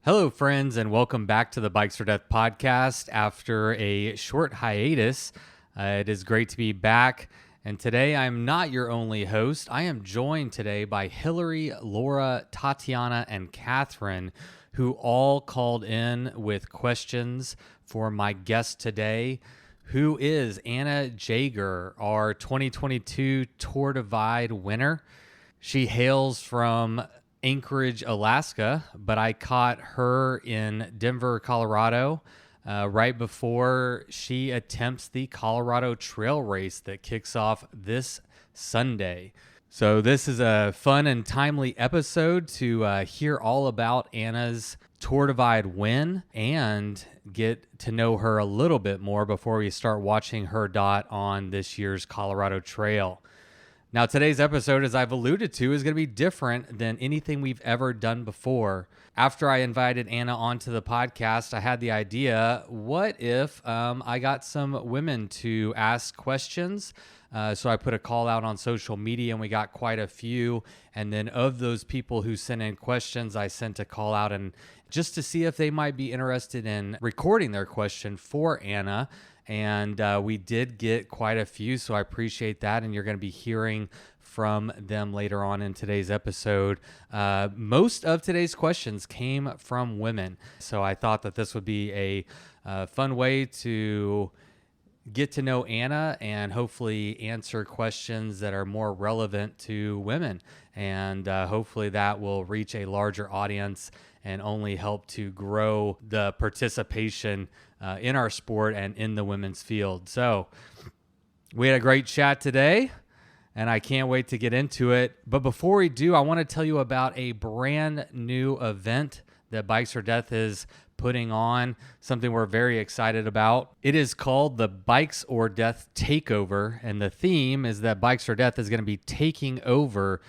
Hello, friends, and welcome back to the Bikes or Death podcast. After a short hiatus, it is great to be back. And today, I'm not your only host. I am joined today by Hillary, Laura, Tatiana, and Catherine, who all called in with questions for my guest today, who is Anna Jager, our 2022 Tour Divide winner. She hails from Anchorage, Alaska, but I caught her in Denver, Colorado, right before she attempts the Colorado Trail Race that kicks off this Sunday. So this is a fun and timely episode to hear all about Anna's Tour Divide win and get to know her a little bit more before we start watching her dot on this year's Colorado Trail. Now, today's episode, as I've alluded to, is going to be different than anything we've ever done before. After I invited Anna onto the podcast, I had the idea, what if I got some women to ask questions? So I put a call out on social media, and we got quite a few. And then of those people who sent in questions, I sent a call out and just to see if they might be interested in recording their question for Anna. And we did get quite a few, so I appreciate that. And you're going to be hearing from them later on in today's episode. Most of today's questions came from women, so I thought that this would be a fun way to get to know Anna and hopefully answer questions that are more relevant to women. And hopefully that will reach a larger audience and only help to grow the participation in our sport and in the women's field. So we had a great chat today, and I can't wait to get into it. But before we do, I want to tell you about a brand new event that Bikes or Death is putting on, something we're very excited about. It is called the Bikes or Death Takeover, and the theme is that Bikes or Death is going to be taking over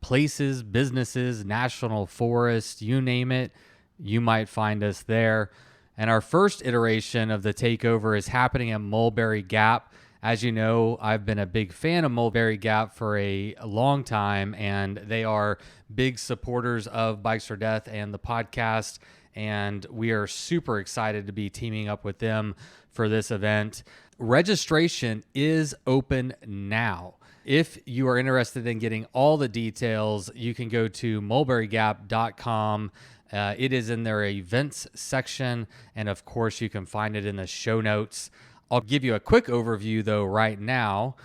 places, businesses, national forests, you name it, you might find us there. And our first iteration of the takeover is happening at Mulberry Gap. As you know, I've been a big fan of Mulberry Gap for a long time, and they are big supporters of Bikes or Death and the podcast. And we are super excited to be teaming up with them for this event. Registration is open now. If you are interested in getting all the details, you can go to mulberrygap.com. It is in their events section, and of course, you can find it in the show notes. I'll give you a quick overview, though, right now.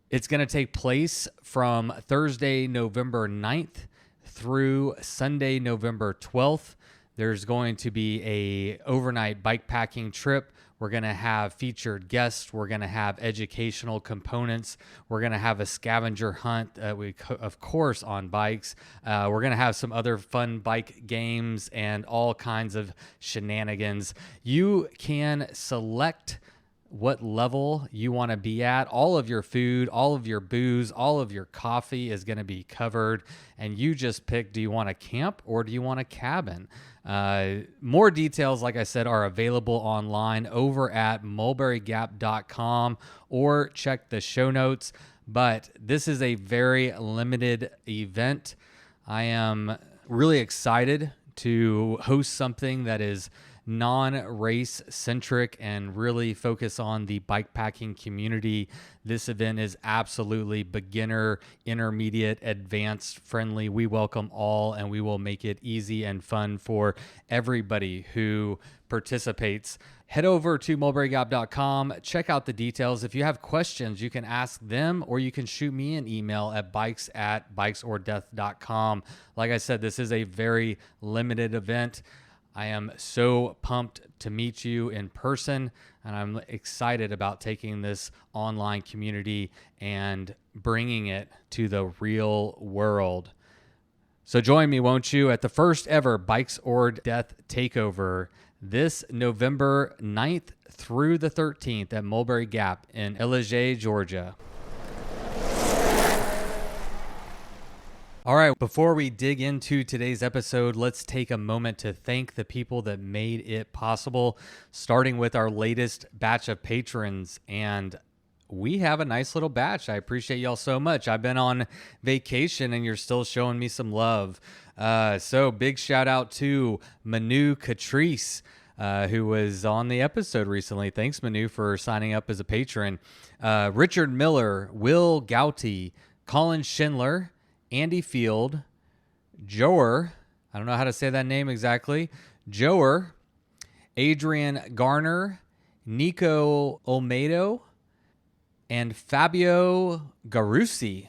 It's going to take place from Thursday, November 9th through Sunday, November 12th. There's going to be a overnight bike packing trip. We're going to have featured guests. We're going to have educational components. We're going to have a scavenger hunt, of course, on bikes. We're going to have some other fun bike games and all kinds of shenanigans. You can select what level you want to be at. All of your food, all of your booze, all of your coffee is going to be covered. And you just pick, do you want to camp or do you want a cabin? More details, like I said, are available online over at mulberrygap.com or check the show notes. But this is a very limited event. I am really excited to host something that is non-race centric and really focus on the bikepacking community. This event is absolutely beginner, intermediate, advanced friendly. We welcome all, and we will make it easy and fun for everybody who participates. Head over to mulberrygap.com, check out the details. If you have questions, you can ask them or you can shoot me an email at bikes@bikesorddeath.com. Like I said, this is a very limited event. I am so pumped to meet you in person, and I'm excited about taking this online community and bringing it to the real world. So join me, won't you, at the first ever Bikes or Death Takeover this November 9th through the 13th at Mulberry Gap in Ellija, Georgia. All right, before we dig into today's episode, let's take a moment to thank the people that made it possible, starting with our latest batch of patrons. And we have a nice little batch. I appreciate y'all so much. I've been on vacation and you're still showing me some love. So big shout out to Manu Cattrysse, who was on the episode recently. Thanks, Manu, for signing up as a patron. Richard Miller, Will Gouty, Colin Schindler, Andy Field, Joar, I don't know how to say that name exactly, Joar, Adrien Garnier, Nico Olmedo, and Fabio Guarrasi.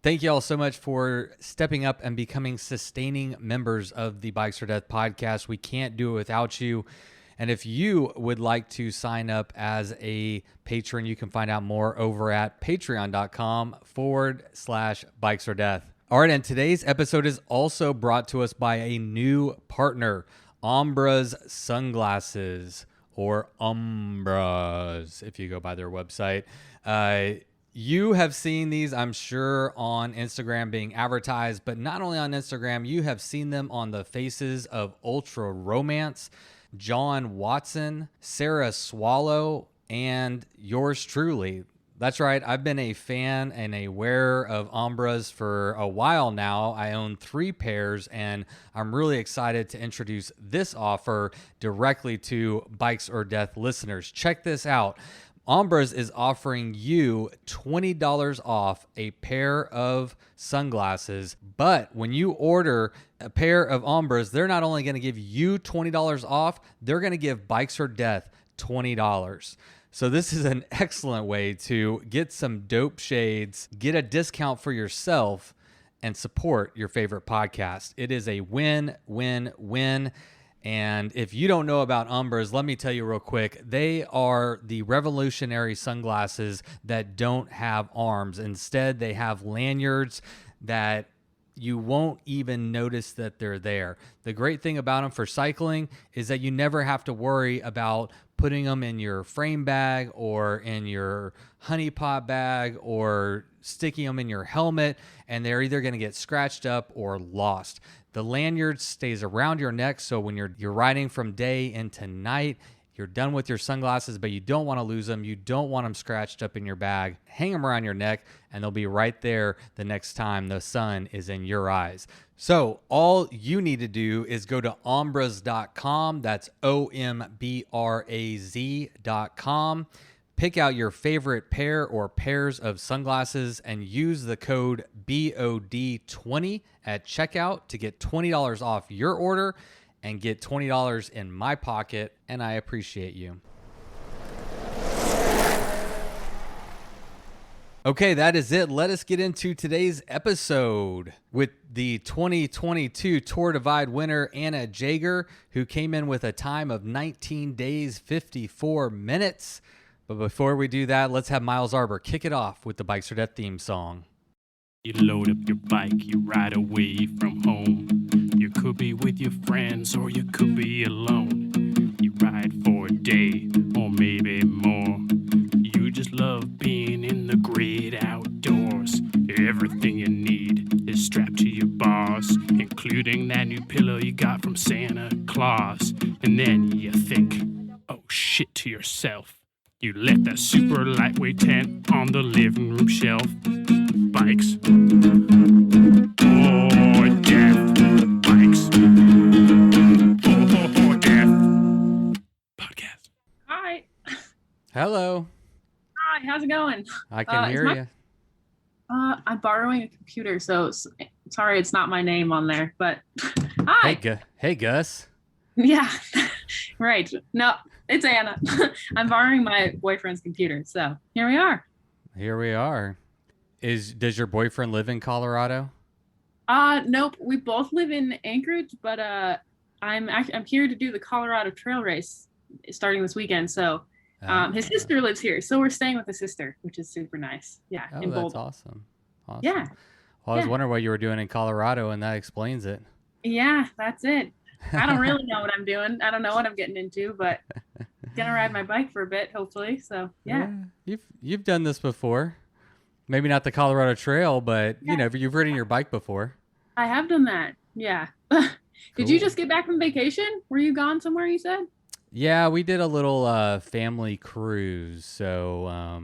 Thank you all so much for stepping up and becoming sustaining members of the Bikes for Death podcast. We can't do it without you. And if you would like to sign up as a patron, you can find out more over at patreon.com/Bikes for Death. All right, and today's episode is also brought to us by a new partner, Ombra's Sunglasses, or Umbras, if you go by their website. You have seen these, I'm sure, on Instagram being advertised, but not only on Instagram, you have seen them on the faces of Ultra Romance, John Watson, Sarah Swallow, and yours truly. That's right. I've been a fan and a wearer of Umbras for a while now. I own 3 pairs, and I'm really excited to introduce this offer directly to Bikes or Death listeners. Check this out. Umbras is offering you $20 off a pair of sunglasses, but when you order a pair of Umbras, they're not only going to give you $20 off, they're going to give Bikes or Death $20. So this is an excellent way to get some dope shades, get a discount for yourself, and support your favorite podcast. It is a win-win-win. And if you don't know about Umbras, let me tell you real quick. They are the revolutionary sunglasses that don't have arms. Instead, they have lanyards that you won't even notice that they're there. The great thing about them for cycling is that you never have to worry about putting them in your frame bag or in your honey pot bag or sticking them in your helmet, and they're either going to get scratched up or lost. The lanyard stays around your neck, so when you're riding from day into night, you're done with your sunglasses, but you don't want to lose them. You don't want them scratched up in your bag. Hang them around your neck, and they'll be right there the next time the sun is in your eyes. So all you need to do is go to ombraz.com. That's OMBRAZ.com. Pick out your favorite pair or pairs of sunglasses and use the code BoD20 at checkout to get $20 off your order and get $20 in my pocket, and I appreciate you. Okay, that is it. Let us get into today's episode with the 2022 Tour Divide winner, Anna Jager, who came in with a time of 19 days, 54 minutes. But before we do that, let's have Miles Arbor kick it off with the Bikes or Death theme song. You load up your bike, you ride away from home. You could be with your friends or you could be alone. You ride for a day or maybe more. You just love being in the great outdoors. Everything you need is strapped to your bars, including that new pillow you got from Santa Claus. And then you think, oh shit, to yourself. You let that super lightweight tent on the living room shelf. Bikes or death. Bikes or death. Podcast. Hi. Hello. Hi, how's it going? I can hear you. I'm borrowing a computer, so sorry it's not my name on there, but hi. Hey, Gus. Yeah, right. No, it's Anna. I'm borrowing my boyfriend's computer, so here we are. Here we are. Does your boyfriend live in Colorado? Nope. We both live in Anchorage, but I'm here to do the Colorado Trail Race starting this weekend. So his sister lives here, so we're staying with his sister, which is super nice. Yeah, oh, in that's Boulder. awesome. Yeah. Well, I was wondering what you were doing in Colorado, and that explains it. Yeah, that's it. I don't really know what I'm doing. I don't know what I'm getting into, but gonna ride my bike for a bit, hopefully. So yeah. You've done this before. Maybe not the Colorado Trail, but you've ridden your bike before. I have done that. Yeah. Did you just get back from vacation? Were you gone somewhere, you said? Yeah, we did a little family cruise. So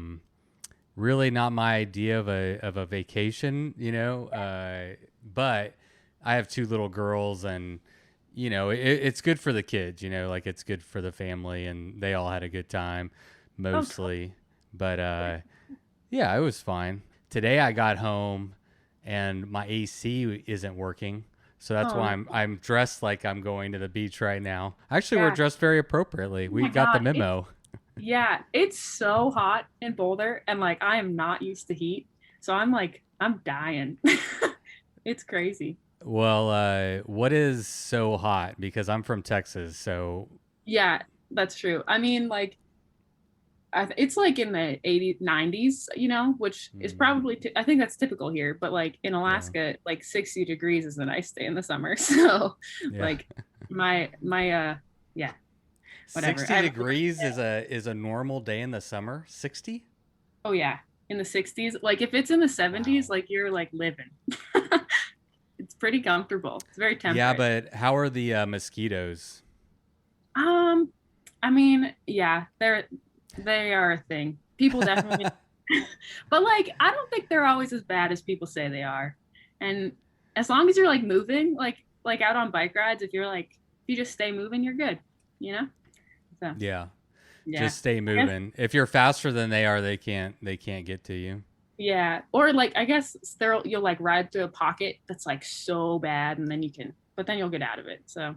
really not my idea of a vacation, but I have two little girls, and it's good for the kids, like it's good for the family, and they all had a good time Oh, mostly. But yeah, it was fine. Today I got home and my AC isn't working. So that's oh, why I'm dressed like I'm going to the beach right now. Actually, we're yeah. dressed very appropriately. Oh We my got the God. memo. Yeah, it's so hot in Boulder, and like I am not used to heat. So I'm dying. It's crazy. Well, what is so hot? Because I'm from Texas, so Yeah, that's true. I mean, like it's like in the 80s, 90s, which is mm, probably I think that's typical here, but like in yeah, Alaska, like 60 degrees is a nice day in the summer. So yeah. like my yeah, whatever. 60 degrees is a normal day in the summer. 60? Oh yeah, in the 60s. Like if it's in the 70s, Wow. like you're like living. It's pretty comfortable. It's very Yeah, temperate. but how are the mosquitoes? Um, I mean, yeah, they are a thing. People definitely, but like I don't think they're always as bad as people say they are. And as long as you're like moving, like out on bike rides, if you just stay moving, you're good, you know? So Yeah, yeah. just stay I guess moving. If you're faster than they are, they can't get to you. yeah. Or like I guess you'll like ride through a pocket that's like so bad and but then you'll get out of it. So I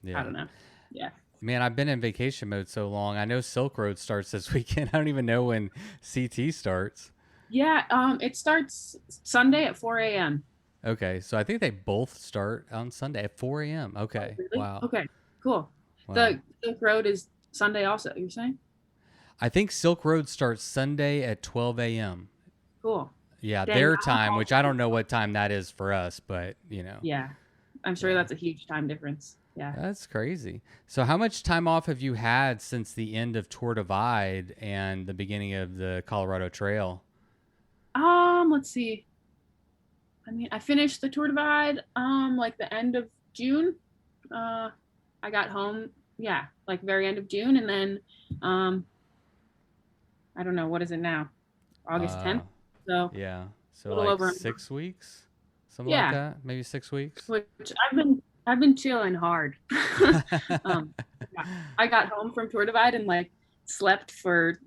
Yeah. don't know. Yeah. Man, I've been in vacation mode so long. I know Silk Road starts this weekend. I don't even know when CT starts. Yeah, it starts Sunday at 4 a.m. Okay, so I think they both start on Sunday at 4 a.m. Oh, Okay, really? wow, Okay, cool. wow. The Silk Road is Sunday also, you're saying? I think Silk Road starts Sunday at 12 a.m. Cool. Yeah, Dang, their I don't time, know. which I don't know what time that is for us, but Yeah, I'm sure yeah, that's a huge time difference. Yeah. that's crazy. So, how much time off have you had since the end of Tour Divide and the beginning of the Colorado Trail? Let's see. I mean, I finished the Tour Divide like the end of June. Uh, I got home, yeah, like very end of June, and then um, I don't know what is it now, August Uh, 10th. So a yeah, so little like over, 6 weeks, something like yeah. that, maybe 6 weeks. Which I've been chilling hard. um, yeah. I got home from Tour Divide and like slept for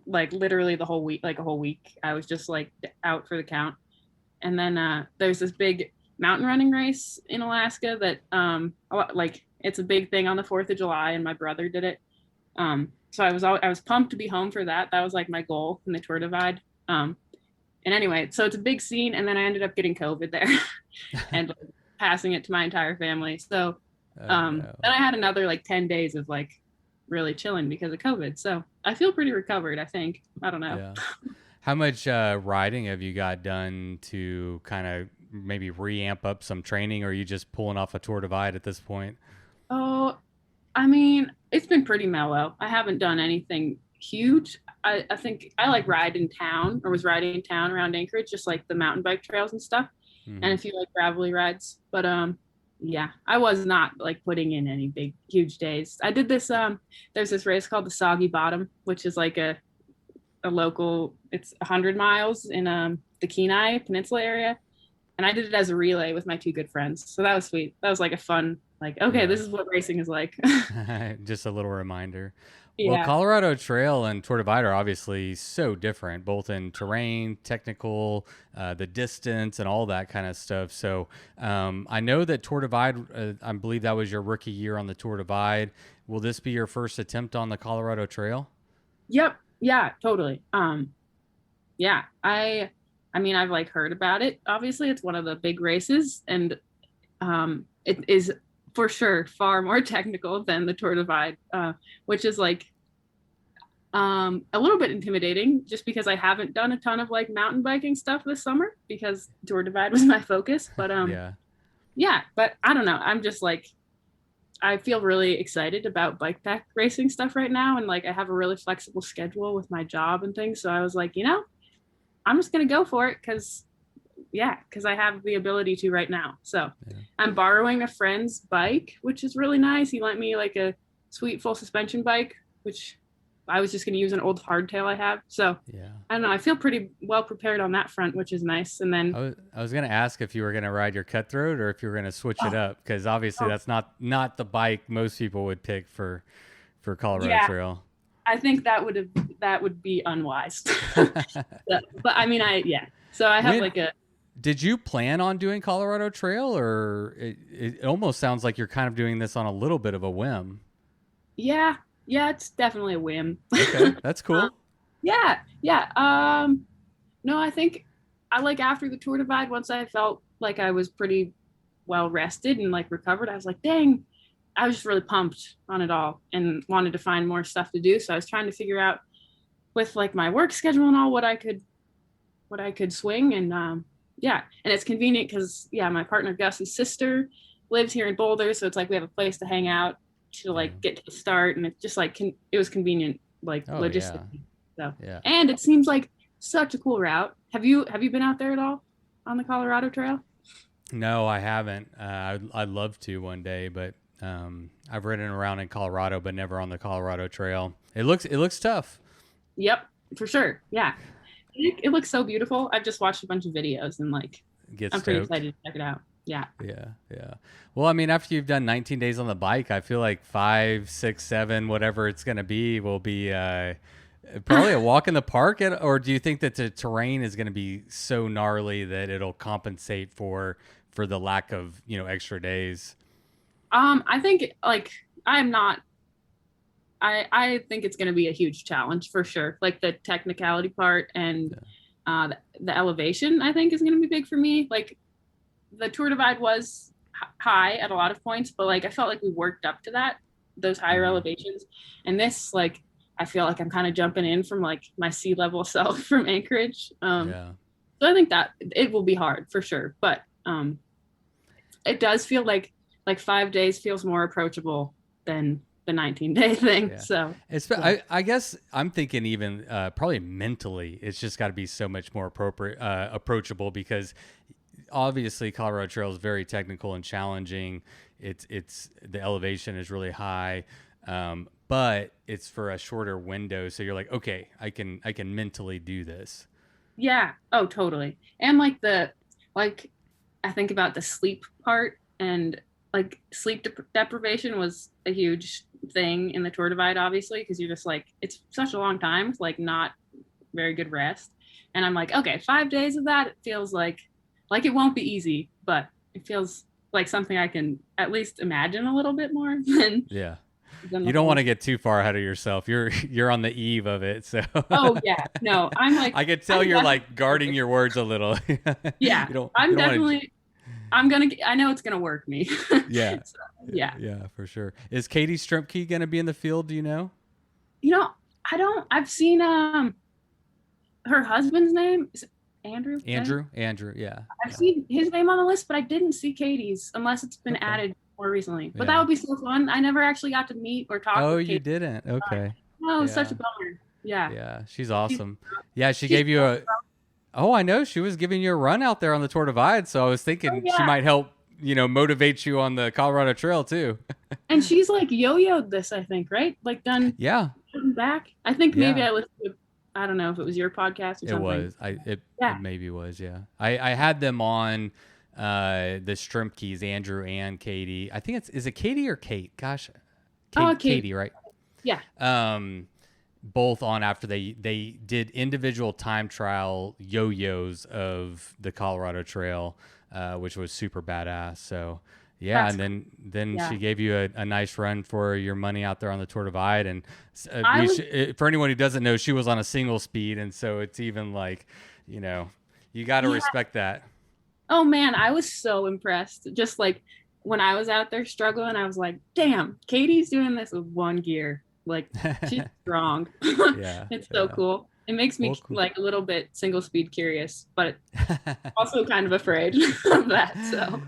like literally the whole week, like a whole week. I was just like out for the count. And then there's this big mountain running race in Alaska that like it's a big thing on the 4th of July, and my brother did it. So I was pumped to be home for that. That was like my goal in the Tour Divide. And anyway, so it's a big scene, and then I ended up getting COVID there and like, passing it to my entire family. So Oh no. then I had another like 10 days of like really chilling because of COVID. So I feel pretty recovered, I think. I don't know. Yeah. How much riding have you got done to kind of maybe reamp up some training, or are you just pulling off a Tour Divide at this point? Oh, I mean, it's been pretty mellow. I haven't done anything huge. I think I like ride in town or was riding in town around Anchorage, just like the mountain bike trails and stuff, and Hmm. a few like gravelly rides. But yeah, I was not like putting in any big huge days. I did this there's this race called the Soggy Bottom, which is like a local, it's 100 miles in the Kenai Peninsula area. And I did it as a relay with my two good friends. So that was sweet. That was like a fun, like, okay, Yeah. this is what racing is like. Just a little reminder. Well, Yeah. Colorado Trail and Tour Divide are obviously so different, both in terrain, technical, the distance, and all that kind of stuff. So I know that Tour Divide, I believe that was your rookie year on the Tour Divide. Will this be your first attempt on the Colorado Trail? Yep. Yeah, totally. Yeah. I mean, I've like heard about it. Obviously, it's one of the big races, and it is for sure far more technical than the Tour Divide, which is like a little bit intimidating just because I haven't done a ton of like mountain biking stuff this summer because Tour Divide was my focus. But Yeah. yeah, but I don't know. I'm just like I feel really excited about bike pack racing stuff right now, and like I have a really flexible schedule with my job and things. So I was like, I'm just gonna go for it because yeah, because I have the ability to right now. So Yeah. I'm borrowing a friend's bike, which is really nice. He lent me like a sweet full suspension bike, which I was just going to use an old hardtail I have. So Yeah. I don't know. I feel pretty well prepared on that front, which is nice. And then I was going to ask if you were going to ride your Cutthroat or if you were going to switch it up, because obviously that's not the bike most people would pick for Colorado Trail. I think that would be unwise. But I mean, So I have Did you plan on doing Colorado Trail, or it almost sounds like you're kind of doing this on a little bit of a whim? Yeah, it's definitely a whim. Okay, that's cool. Yeah. No, I think after the Tour Divide, once I felt like I was pretty well rested and like recovered, I was like, dang, I was just really pumped on it all and wanted to find more stuff to do. So I was trying to figure out with like my work schedule and all what I could swing. And and it's convenient because my partner Gus's sister lives here in Boulder, so it's like we have a place to hang out to like get to the start, and it's just like it was convenient logistically. So and it seems like such a cool route. Have you been out there at all on the Colorado Trail? No, I haven't. I'd love to one day, but I've ridden around in Colorado, but never on the Colorado Trail. It looks tough. Yep, for sure. Yeah, it looks so beautiful. I've just watched a bunch of videos and I'm pretty excited to check it out. Yeah. Well, I mean, after you've done 19 days on the bike, I feel like 5, 6, 7, whatever it's going to be, will be probably a walk in the park. Or do you think that the terrain is going to be so gnarly that it'll compensate for the lack of extra days? I think I think it's going to be a huge challenge for sure. Like the technicality part and the elevation, I think, is going to be big for me. Like the Tour Divide was high at a lot of points, but like I felt like we worked up to those higher elevations. And this, like, I feel like I'm kind of jumping in from like my sea level self from Anchorage. So I think that it will be hard for sure, but it does feel like 5 days feels more approachable than the 19-day thing. So I guess I'm thinking even probably mentally, it's just got to be so much more approachable, because obviously Colorado Trail is very technical and challenging. It's the elevation is really high, but it's for a shorter window. So you're like, okay, I can mentally do this. Yeah. Oh, totally. And I think about the sleep part, and like sleep deprivation was a huge thing in the Tour Divide, obviously, because you're just like, it's such a long time with like not very good rest. And I'm like, okay, 5 days of that, it feels like it won't be easy, but it feels like something I can at least imagine a little bit more than you don't want to get too far ahead of yourself. You're on the eve of it, so oh yeah, no, I'm like, I could tell you're like guarding your words a little. Yeah, I know it's gonna work me. Yeah. So, yeah, for sure. Is Katie Strumpke gonna be in the field? Do you know? I've seen her husband's name is Andrew. Yeah. I've seen his name on the list, but I didn't see Katie's unless it's been added more recently. But that would be so fun. I never actually got to meet or talk. Oh, with Katie. You didn't? Okay. No, such a bummer. Yeah, she's awesome. She gave you a. Oh, I know. She was giving you a run out there on the Tour Divide, so I was thinking she might help, motivate you on the Colorado Trail too. And she's like yo-yoed this, I think, right? Like done. Yeah. Back. I think maybe I listened to. I don't know if it was your podcast or something. It was. It maybe was. Yeah. I had them on the Strumpkes, Andrew and Katie. I think is it Katie or Kate? Gosh. Katie, right? Yeah. Both on after they did individual time trial yo-yos of the Colorado Trail, which was super badass. So and then she gave you a nice run for your money out there on the Tour Divide. And for anyone who doesn't know, she was on a single speed, and so it's even like, you got to respect that. Oh man, I was so impressed. Just like when I was out there struggling, I was like, damn, Katie's doing this with one gear. Like, she's strong. It's so cool. It makes me like a little bit single speed curious, but also kind of afraid of that. So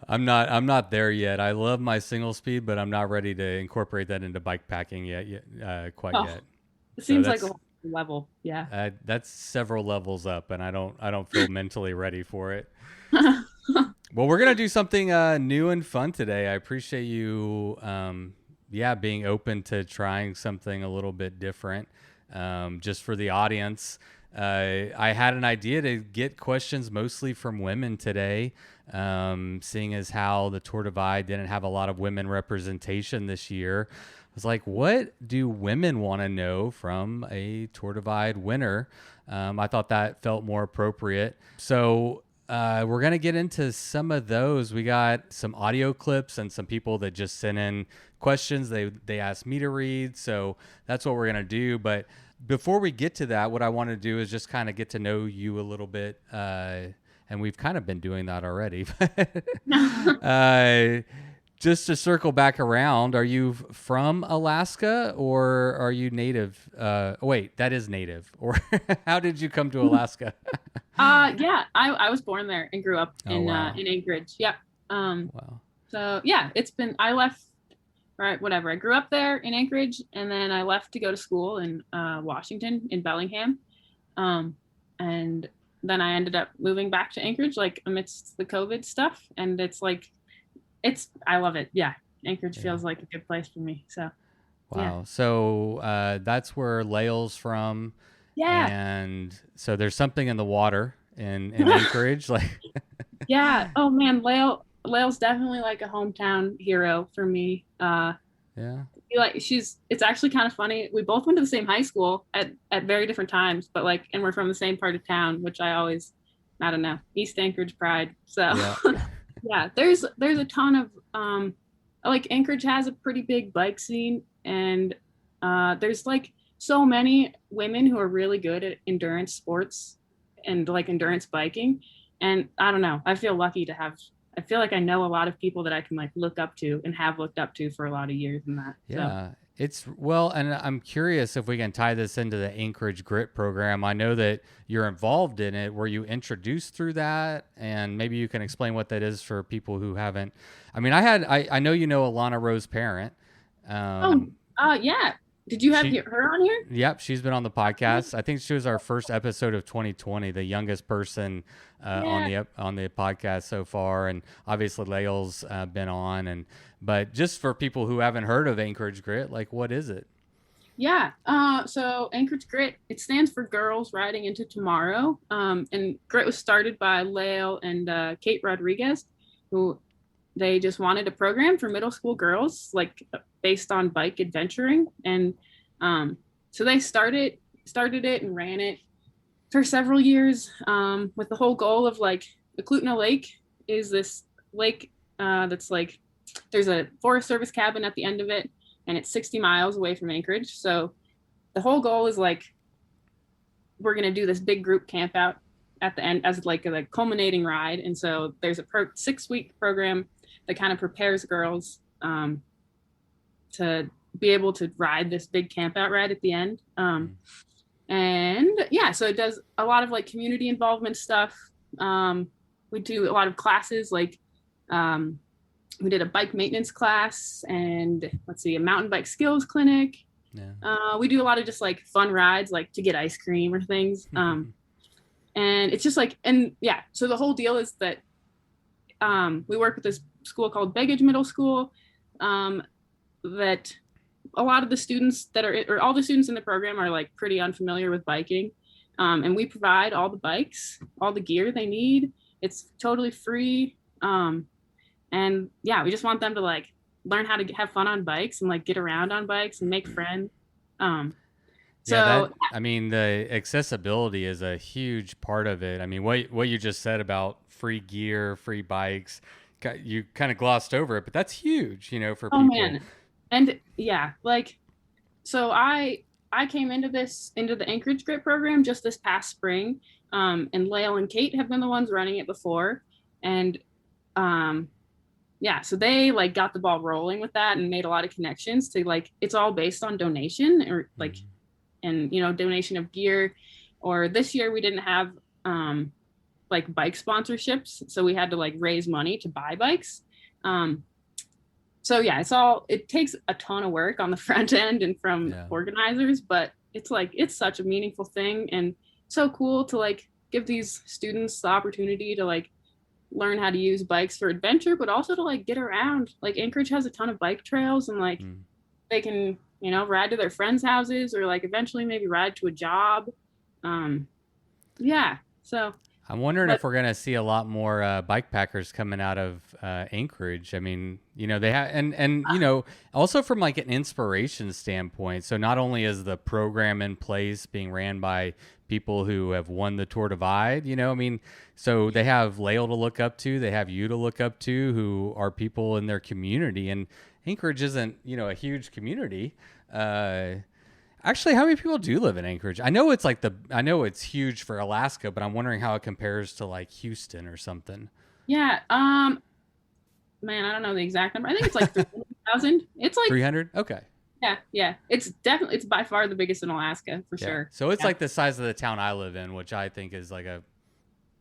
I'm not there yet. I love my single speed, but I'm not ready to incorporate that into bike packing yet. It seems like a whole level. Yeah. That's several levels up, and I don't feel mentally ready for it. Well, we're gonna do something new and fun today. I appreciate you yeah, being open to trying something a little bit different. Just for the audience, I had an idea to get questions mostly from women today, seeing as how the Tour Divide didn't have a lot of women representation this year. I was like, what do women want to know from a Tour Divide winner? I thought that felt more appropriate. So we're going to get into some of those. We got some audio clips and some people that just sent in questions they asked me to read. So that's what we're going to do. But before we get to that, what I want to do is just kind of get to know you a little bit. And we've kind of been doing that already. Just to circle back around, are you from Alaska or are you native? Wait, that is native. Or how did you come to Alaska? Yeah, I was born there and grew up in Anchorage. Yep. Wow. So yeah, I left, right, whatever. I grew up there in Anchorage, and then I left to go to school in Washington, in Bellingham. And then I ended up moving back to Anchorage, like amidst the COVID stuff. And I love it. Yeah. Anchorage feels like a good place for me. So. Wow. Yeah. So that's where Lael's from. Yeah. And so there's something in the water in Anchorage. Like. Yeah. Oh man, Lael's definitely like a hometown hero for me. Yeah. It's actually kind of funny. We both went to the same high school at very different times, but and we're from the same part of town, which I don't know, East Anchorage pride. So yeah, yeah, there's a ton of Anchorage has a pretty big bike scene, and there's so many women who are really good at endurance sports and endurance biking. And I don't know, I feel lucky I feel like I know a lot of people that I can look up to and have looked up to for a lot of years in that. Yeah. And I'm curious if we can tie this into the Anchorage Grit program. I know that you're involved in it. Were you introduced through that? And maybe you can explain what that is for people who haven't. I mean, I know you know Alana Rose Parent. Yeah. Did you have her on here? Yep, she's been on the podcast. I think she was our first episode of 2020, the youngest person on the podcast so far, and obviously Lael's been on. But just for people who haven't heard of Anchorage Grit, what is it? Yeah, so Anchorage Grit, it stands for Girls Riding into Tomorrow, and Grit was started by Lael and Kate Rodriguez, who they just wanted a program for middle school girls, based on bike adventuring. And so they started it and ran it for several years, with the whole goal of the Klutna Lake is this lake that's there's a Forest Service cabin at the end of it, and it's 60 miles away from Anchorage. So the whole goal is we're going to do this big group camp out at the end as a culminating ride. And so there's a 6-week program that kind of prepares girls to be able to ride this big camp out ride at the end. And yeah, so it does a lot of community involvement stuff. We do a lot of classes, we did a bike maintenance class and a mountain bike skills clinic. Yeah. We do a lot of just fun rides, to get ice cream or things. And it's just so the whole deal is that we work with this school called Baggage Middle School, that a lot of the students all the students in the program are pretty unfamiliar with biking. And we provide all the bikes, all the gear they need. It's totally free. And yeah, we just want them to learn how to have fun on bikes and get around on bikes and make friends. The accessibility is a huge part of it. I mean, what you just said about free gear, free bikes, you kind of glossed over it, but that's huge, for people. Oh man. And yeah, so I came into the Anchorage Grit program just this past spring. And Lael and Kate have been the ones running it before. And yeah, so they got the ball rolling with that and made a lot of connections to it's all based on donation or and donation of gear. Or this year we didn't have bike sponsorships, so we had to raise money to buy bikes. So yeah, it takes a ton of work on the front end and from organizers, but it's such a meaningful thing and so cool to give these students the opportunity to learn how to use bikes for adventure, but also to get around. Anchorage has a ton of bike trails and they can, ride to their friends' houses or like eventually maybe ride to a job. Yeah. So I'm wondering but if we're going to see a lot more bike packers coming out of Anchorage. I mean, they have, and also from like an inspiration standpoint. So not only is the program in place being ran by people who have won the Tour Divide, I mean, so they have Lael to look up to, they have you to look up to, who are people in their community. And Anchorage isn't, a huge community. Actually, how many people do live in Anchorage? I know it's huge for Alaska, but I'm wondering how it compares to like Houston or something. yeah, man, I don't know the exact number. I think it's like 300,000. It's like 300? Okay. yeah. It's by far the biggest in Alaska for sure. So it's like the size of the town I live in, which I think is like a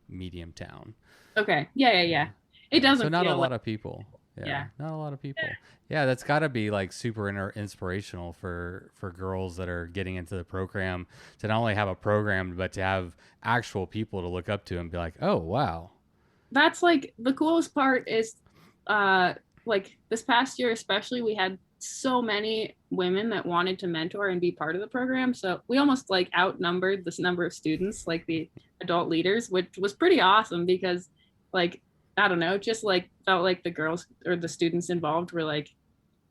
medium town. Okay. Yeah. It doesn't. So not feel a lot like, of people. Yeah. Not a lot of people. Yeah, that's got to be like super inspirational for girls that are getting into the program, to not only have a program, but to have actual people to look up to and be like, oh, wow. That's like the coolest part is, like this past year especially, we had so many women that wanted to mentor and be part of the program. So we almost like outnumbered this number of students, like the adult leaders, which was pretty awesome because, like, I don't know, just like felt like the girls or the students involved were like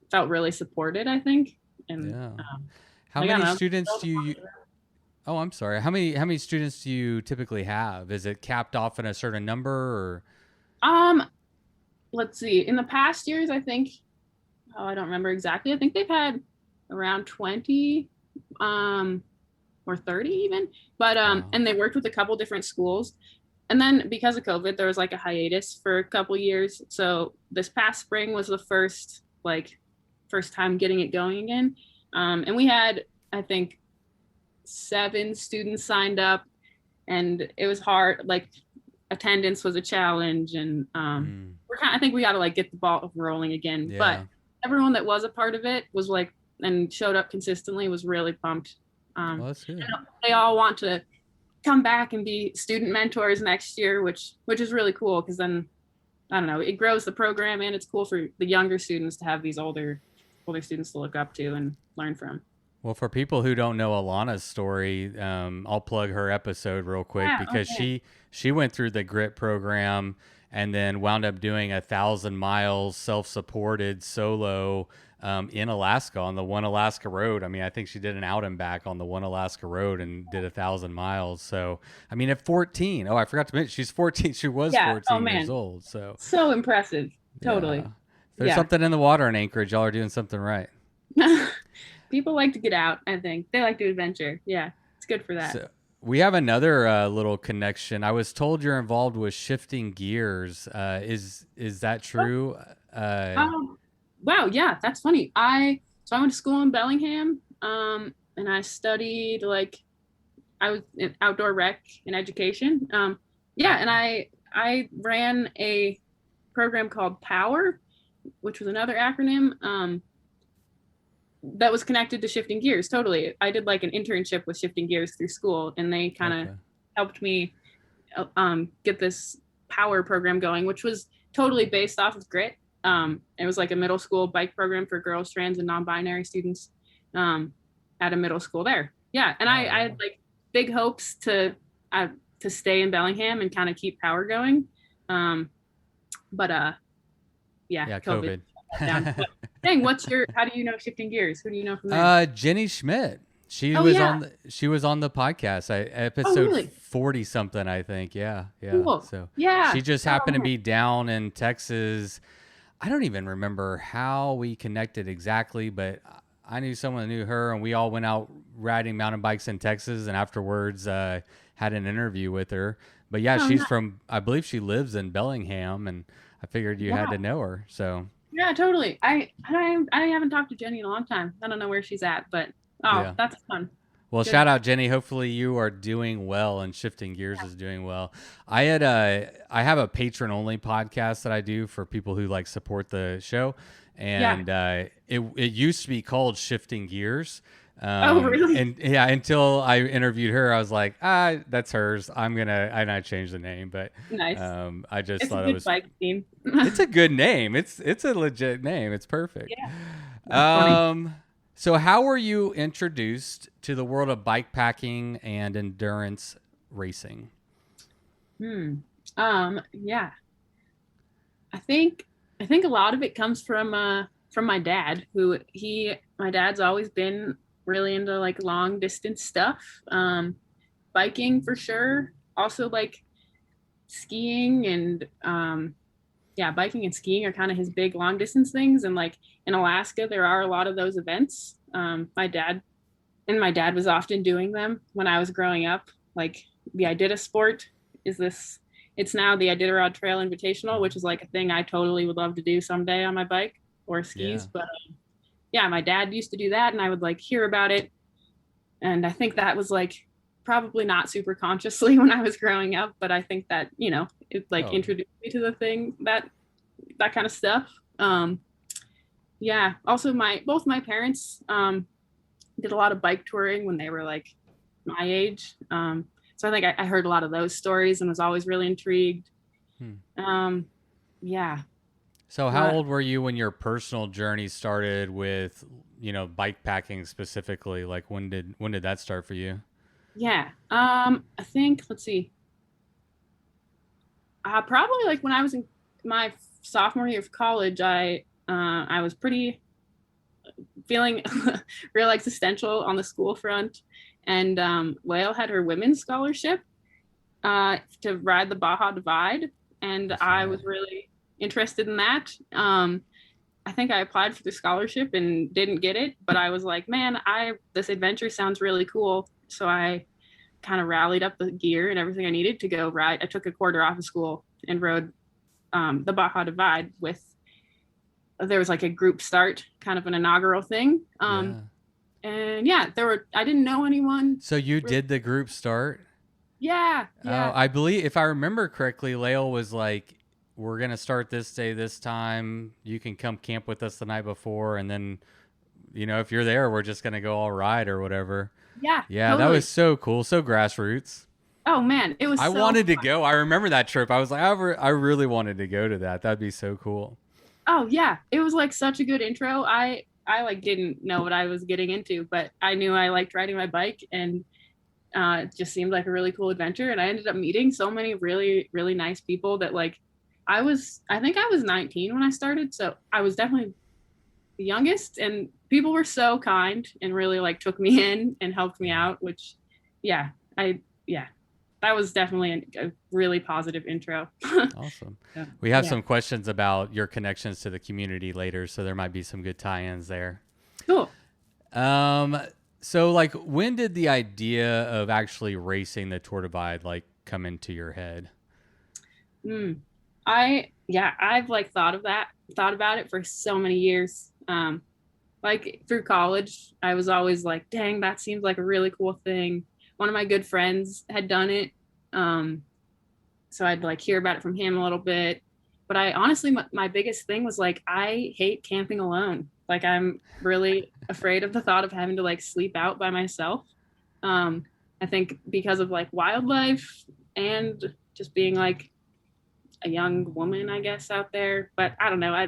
felt really supported, I think. And Yeah. How like, I many don't know, students do you? Oh, I'm sorry. How many students do you typically have? Is it capped off in a certain number, or? Let's see. In the past years, I think, I don't remember exactly. I think they've had around 20, or 30 even. But Wow. and they worked with a couple different schools. And then because of COVID, there was like a hiatus for a couple years. So this past spring was the first time getting it going again. And we had, I think, 7 students signed up, and it was hard. Like attendance was a challenge, and I think we got to like get the ball rolling again. Yeah. But everyone that was a part of it was like and showed up consistently was really pumped. Well, that's good. They all want to come back and be student mentors next year, which is really cool because then I don't know, it grows the program, and it's cool for the younger students to have these older students to look up to and learn from. Well, for people who don't know Alana's story, I'll plug her episode real quick because she went through the GRIT program and then wound up doing 1,000 miles self-supported solo in Alaska on the One Alaska Road. I mean, I think she did an out and back on the One Alaska Road and did 1,000 miles. So, I mean, at 14, I forgot to mention she's 14. She was 14 years old. So impressive. Totally. Yeah. There's something in the water in Anchorage. Y'all are doing something right. People like to get out, I think. They like to adventure. Yeah, it's good for that. So we have another little connection. I was told you're involved with Shifting Gears. Is that true? Wow, yeah, that's funny. I went to school in Bellingham, and I studied I was in outdoor rec and education. And I ran a program called POWER, which was another acronym. That was connected to Shifting Gears. Totally. I did like an internship with Shifting Gears through school, and they kind of helped me get this POWER program going, which was totally based off of GRIT. It was like a middle school bike program for girls, trans, and non-binary students at a middle school there. Yeah, and I had like big hopes to stay in Bellingham and kind of keep POWER going. But COVID. Dang, how do you know Shifting Gears? Who do you know from there? Jenny Schmidt. She was on the podcast. Episode 40 something, I think. Yeah. Cool. So yeah, she just happened to be down in Texas. I don't even remember how we connected exactly, but I knew someone that knew her, and we all went out riding mountain bikes in Texas, and afterwards had an interview with her. But yeah, she's from, I believe she lives in Bellingham, and I figured you had to know her. So yeah, totally. I haven't talked to Jenny in a long time. I don't know where she's at, but that's fun. Well, good. Shout out, Jenny. Hopefully you are doing well and Shifting Gears is doing well. I have a patron only podcast that I do for people who like support the show. And it used to be called Shifting Gears. Oh, really? And yeah, until I interviewed her, I was like, that's hers. And I changed the name, but nice. I just it's thought a good it was bike theme. It's a good name. It's a legit name. It's perfect. That's funny. So how were you introduced to the world of bike packing and endurance racing? Yeah. I think a lot of it comes from my dad, my dad's always been really into like long distance stuff. Biking for sure. Also like skiing and yeah, biking and skiing are kind of his big long distance things. And like in Alaska, there are a lot of those events. My dad was often doing them when I was growing up. Like the Iditarod sport is this. It's now the Iditarod Trail Invitational, which is like a thing I totally would love to do someday on my bike or skis. Yeah. But yeah, my dad used to do that, and I would like hear about it. And I think that was like probably not super consciously when I was growing up, but I think that it like introduced me to the thing that kind of stuff. Yeah. Also, both my parents did a lot of bike touring when they were like my age. So I think I heard a lot of those stories and was always really intrigued. Yeah. So how old were you when your personal journey started with, bike packing specifically? Like when did that start for you? Yeah. I think, let's see. Probably like when I was in my sophomore year of college, I was pretty feeling real existential on the school front. And Whale had her women's scholarship to ride the Baja Divide. And I was really interested in that. I think I applied for the scholarship and didn't get it, but I was like, man, this adventure sounds really cool. So I kind of rallied up the gear and everything I needed to go ride. I took a quarter off of school and rode the Baja Divide there was like a group start, kind of an inaugural thing. And yeah, I didn't know anyone. So you did the group start? Yeah. I believe, if I remember correctly, Lael was like, we're going to start this day, this time. You can come camp with us the night before. And then, if you're there, we're just going to go all ride or whatever. Yeah. Yeah, totally. That was so cool. So grassroots. Oh, man. It was I wanted to go. I remember that trip. I was like, I really wanted to go to that. That'd be so cool. Oh, yeah. It was like such a good intro. I like didn't know what I was getting into, but I knew I liked riding my bike, and it just seemed like a really cool adventure. And I ended up meeting so many really, really nice people that like I think I was 19 when I started. So I was definitely the youngest, and people were so kind and really like took me in and helped me out, which that was definitely a really positive intro. Awesome. We have some questions about your connections to the community later, so there might be some good tie-ins there. Cool. So like when did the idea of actually racing the Tour Divide like come into your head? I've like thought about it for so many years. Like through college, I was always like, dang, that seems like a really cool thing. One of my good friends had done it. So I'd like hear about it from him a little bit, but I honestly, my biggest thing was like, I hate camping alone. Like I'm really afraid of the thought of having to like sleep out by myself. I think because of like wildlife and just being like a young woman, I guess, out there, but I don't know.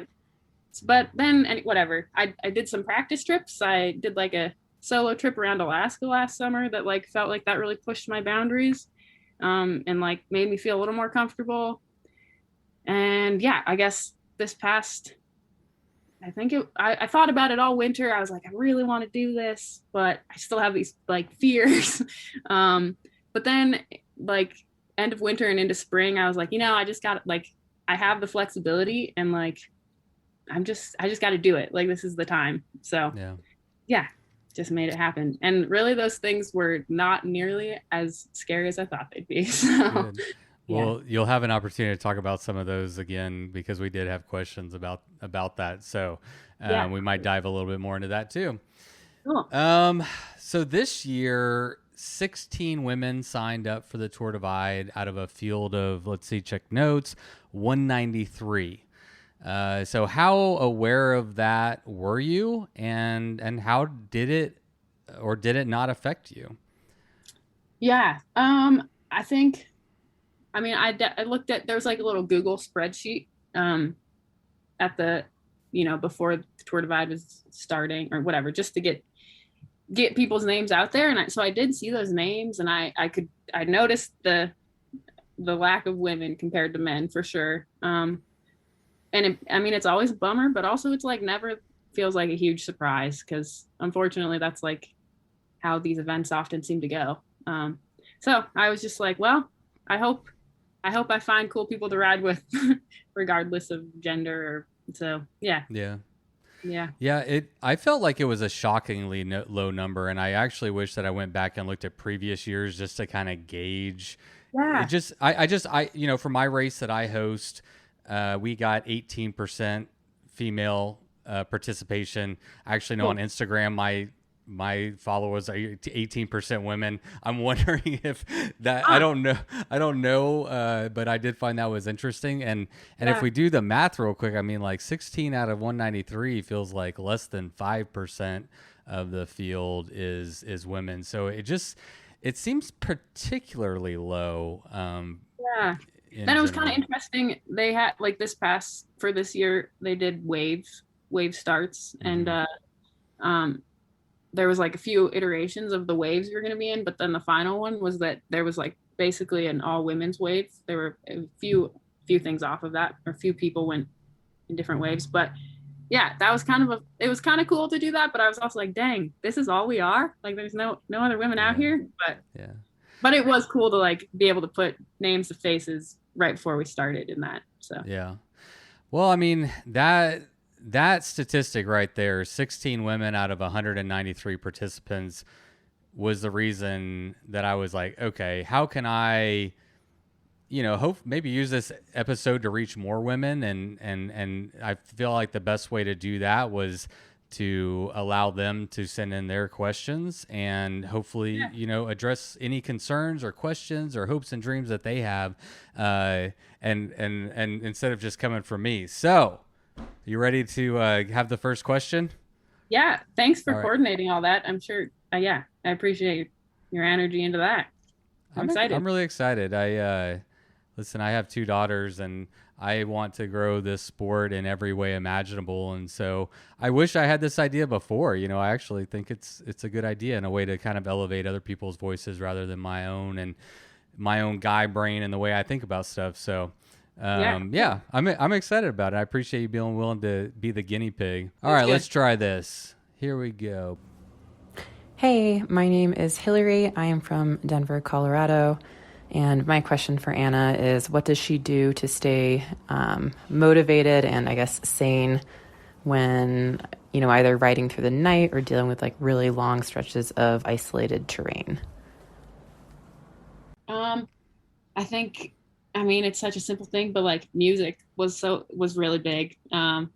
But then whatever, I did some practice trips. I did like a solo trip around Alaska last summer that like felt like that really pushed my boundaries, and like made me feel a little more comfortable. And yeah, I guess this past, I thought about it all winter. I was like, I really want to do this, but I still have these like fears. But then like end of winter and into spring, I was like, I just got like, I have the flexibility, and like, I just got to do it. Like, this is the time. So yeah, just made it happen. And really those things were not nearly as scary as I thought they'd be. So good. Well, you'll have an opportunity to talk about some of those again, because we did have questions about that. So we might dive a little bit more into that too. Cool. So this year, 16 women signed up for the Tour Divide out of a field of, let's see, check notes, 193. So how aware of that were you, and how did it or did it not affect you? Yeah. I think, I looked at, there was like a little Google spreadsheet, at the, before the Tour Divide was starting or whatever, just to get people's names out there. And so I did see those names, and I noticed the lack of women compared to men for sure. And it's always a bummer, but also it's like never feels like a huge surprise, because unfortunately that's like how these events often seem to go. So I was just like, well, I hope I find cool people to ride with regardless of gender. So yeah. I felt like it was a shockingly low number, and I actually wish that I went back and looked at previous years just to kind of gauge. Yeah. I for my race that I host, we got 18% female participation. I actually know on Instagram my followers are 18% women. I'm wondering if that, I don't know, but I did find that was interesting. And if we do the math real quick, I mean, like 16 out of 193 feels like less than 5% of the field is women. So it seems particularly low. Then it was kind of interesting. They had like for this year, they did wave starts, and there was like a few iterations of the waves you're going to be in, but then the final one was that there was like basically an all women's wave. There were a few things off of that, or a few people went in different waves, but yeah, that was it was kind of cool to do that. But I was also like, dang, this is all we are. Like, there's no other women out here. But it was cool to like be able to put names to faces right before we started in that. So yeah, well, I mean, that statistic right there, 16 women out of 193 participants, was the reason that I was like, okay, how can I, maybe use this episode to reach more women? And I feel like the best way to do that was to allow them to send in their questions and hopefully, address any concerns or questions or hopes and dreams that they have. And instead of just coming from me. So, you ready to have the first question? Yeah. Thanks for coordinating all that. I'm sure. I appreciate your energy into that. I'm excited. I'm really excited. Listen, I have 2 daughters, and I want to grow this sport in every way imaginable. And so I wish I had this idea before. I actually think it's a good idea and a way to kind of elevate other people's voices rather than my own and my own guy brain and the way I think about stuff. So I'm excited about it. I appreciate you being willing to be the guinea pig. All right, let's try this. Here we go. Hey, my name is Hillary. I am from Denver, Colorado. And my question for Anna is, what does she do to stay motivated and I guess sane when, either riding through the night or dealing with like really long stretches of isolated terrain? I think, it's such a simple thing, but like music was really big. I'd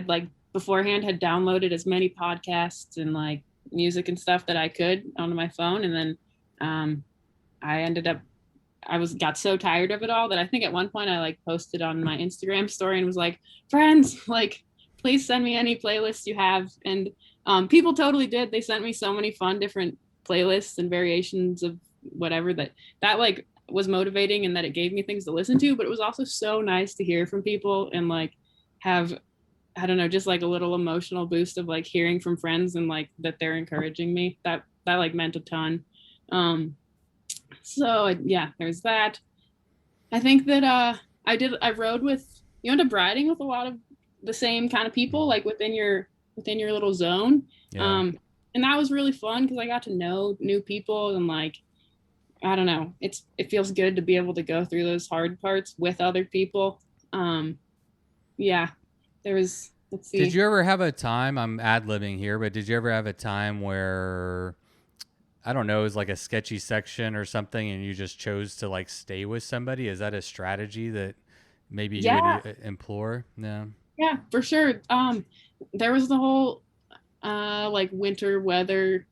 like beforehand had downloaded as many podcasts and like music and stuff that I could onto my phone. And then, I got so tired of it all that I think at one point I like posted on my Instagram story and was like, friends, like, please send me any playlists you have. And, people totally did. They sent me so many fun, different playlists and variations of whatever that like was motivating, and that it gave me things to listen to, but it was also so nice to hear from people and like have, I don't know, just like a little emotional boost of like hearing from friends and like that they're encouraging me. That like meant a ton. So there's that. I think that I rode with, you end up riding with a lot of the same kind of people, like within your little zone. And that was really fun because I got to know new people, and like, I don't know, it feels good to be able to go through those hard parts with other people. There was, let's see. Did you ever have a time, I'm ad-libbing here, but did you ever have a time where, I don't know, it was like a sketchy section or something and you just chose to like stay with somebody? Is that a strategy that maybe you would implore? No. Yeah, for sure. There was the whole like winter weather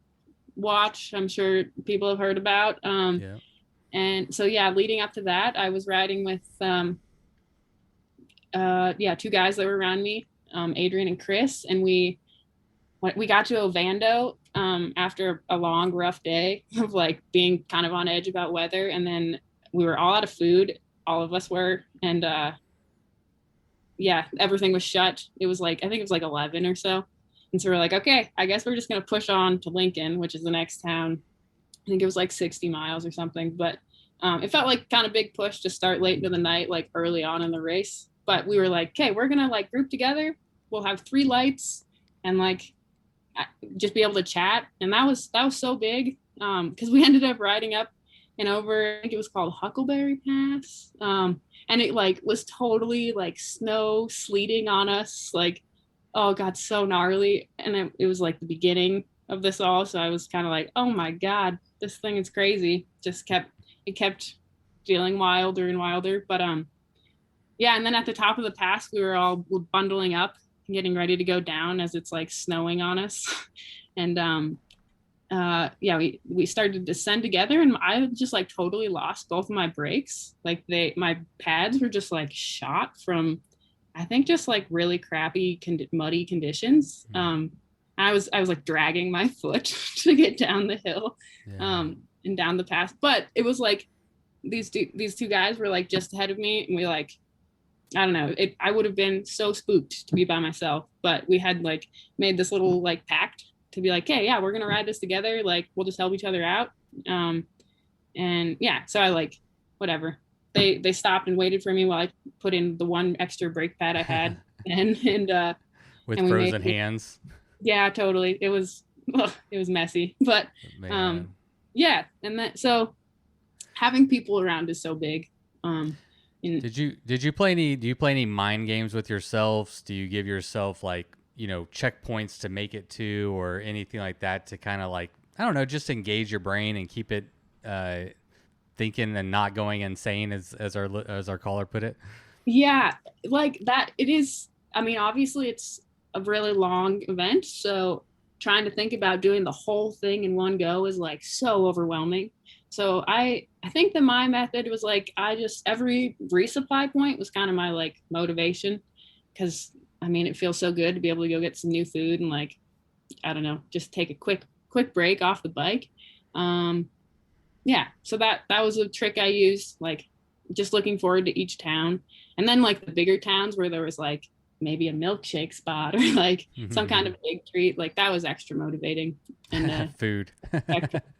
watch, I'm sure people have heard about. And so leading up to that, I was riding with 2 guys that were around me, Adrien and Chris, and we got to Ovando after a long rough day of like being kind of on edge about weather, and then we were all out of food, all of us were, and yeah, everything was shut. It was like, I think it was like 11 or so. And so we're like, okay, I guess we're just going to push on to Lincoln, which is the next town. I think it was like 60 miles or something, but it felt like kind of big push to start late into the night, like early on in the race. But we were like, okay, we're going to like group together. We'll have 3 lights and like just be able to chat. And that was so big because we ended up riding up and over, I think it was called Huckleberry Pass. And it like was totally like snow sleeting on us, like, oh God, so gnarly. And it was like the beginning of this all. So I was kind of like, oh my God, this thing is crazy. It kept feeling wilder and wilder. But yeah, and then at the top of the pass, we were all bundling up and getting ready to go down as it's like snowing on us. And yeah, we started to descend together, and I just like totally lost both of my brakes. Like my pads were just like shot from, I think, just like really crappy muddy conditions. I was like dragging my foot to get down the hill, and down the pass. But it was like these two guys were like just ahead of me, and we like, I don't know, I would have been so spooked to be by myself, but we had like made this little like pact to be like, hey, yeah, we're gonna ride this together. Like, we'll just help each other out. And yeah, so I like, whatever. They stopped and waited for me while I put in the one extra brake pad I had, and with and frozen hands. Yeah, totally. It was messy, but yeah, and that, so having people around is so big. Do you play any mind games with yourselves? Do you give yourself like, checkpoints to make it to, or anything like that to kind of like, I don't know, just engage your brain and keep it thinking and not going insane, as our caller put it? Yeah, like that. It is. I mean, obviously, it's a really long event, so trying to think about doing the whole thing in one go is like so overwhelming. So I think that my method was like, every resupply point was kind of my like motivation, because I mean, it feels so good to be able to go get some new food and like, I don't know, just take a quick break off the bike. Yeah, so that was a trick I used, like just looking forward to each town. And then like the bigger towns where there was like maybe a milkshake spot or like some kind of big treat, like that was extra motivating. And food.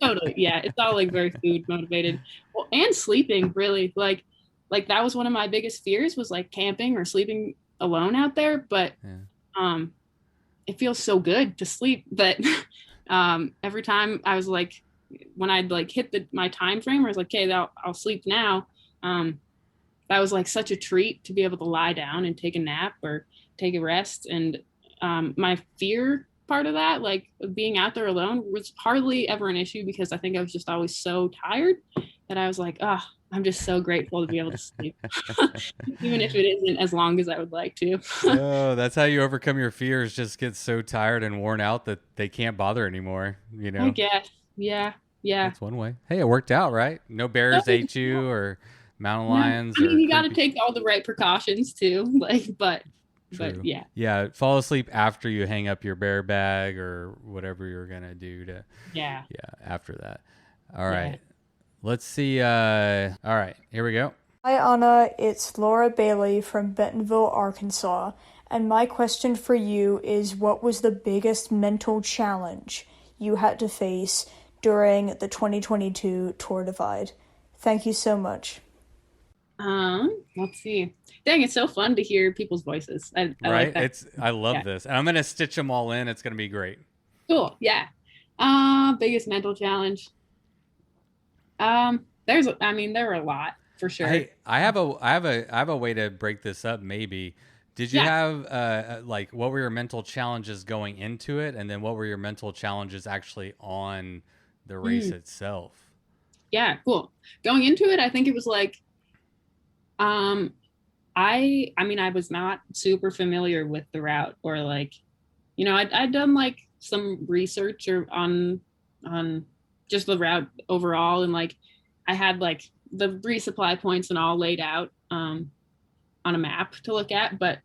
Totally, yeah, it's all like very food motivated. Well, and sleeping, really, like that was one of my biggest fears, was like camping or sleeping alone out there. But it feels so good to sleep that every time I was like, when I'd like hit my time frame where I was like, okay, I'll sleep now, that was like such a treat to be able to lie down and take a nap or take a rest. And my fear part of that, like being out there alone, was hardly ever an issue, because I think I was just always so tired that I was like, oh, I'm just so grateful to be able to sleep, even if it isn't as long as I would like to. Oh, that's how you overcome your fears. Just get so tired and worn out that they can't bother anymore, I guess. Yeah. That's one way. Hey, it worked out, right? No bears ate you, or mountain lions. I mean, you got to take all the right precautions too. Like, but yeah. Yeah, fall asleep after you hang up your bear bag or whatever you're gonna do to. Yeah. After that. All right. Yeah. Let's see. All right, here we go. Hi, Anna. It's Laura Bailey from Bentonville, Arkansas. And my question for you is, what was the biggest mental challenge you had to face during the 2022 Tour Divide? Thank you so much. Let's see. Dang, it's so fun to hear people's voices. I right? Like that. I love this. And I'm going to stitch them all in. It's going to be great. Cool. Yeah. Biggest mental challenge. There were a lot, for sure. Hey, I have a way to break this up. Maybe. Did you have like, what were your mental challenges going into it, and then what were your mental challenges actually on the race itself? Yeah, cool. Going into it, I think it was like, I was not super familiar with the route, or like, I'd done like some research on just the route overall, and like I had like the resupply points and all laid out on a map to look at, but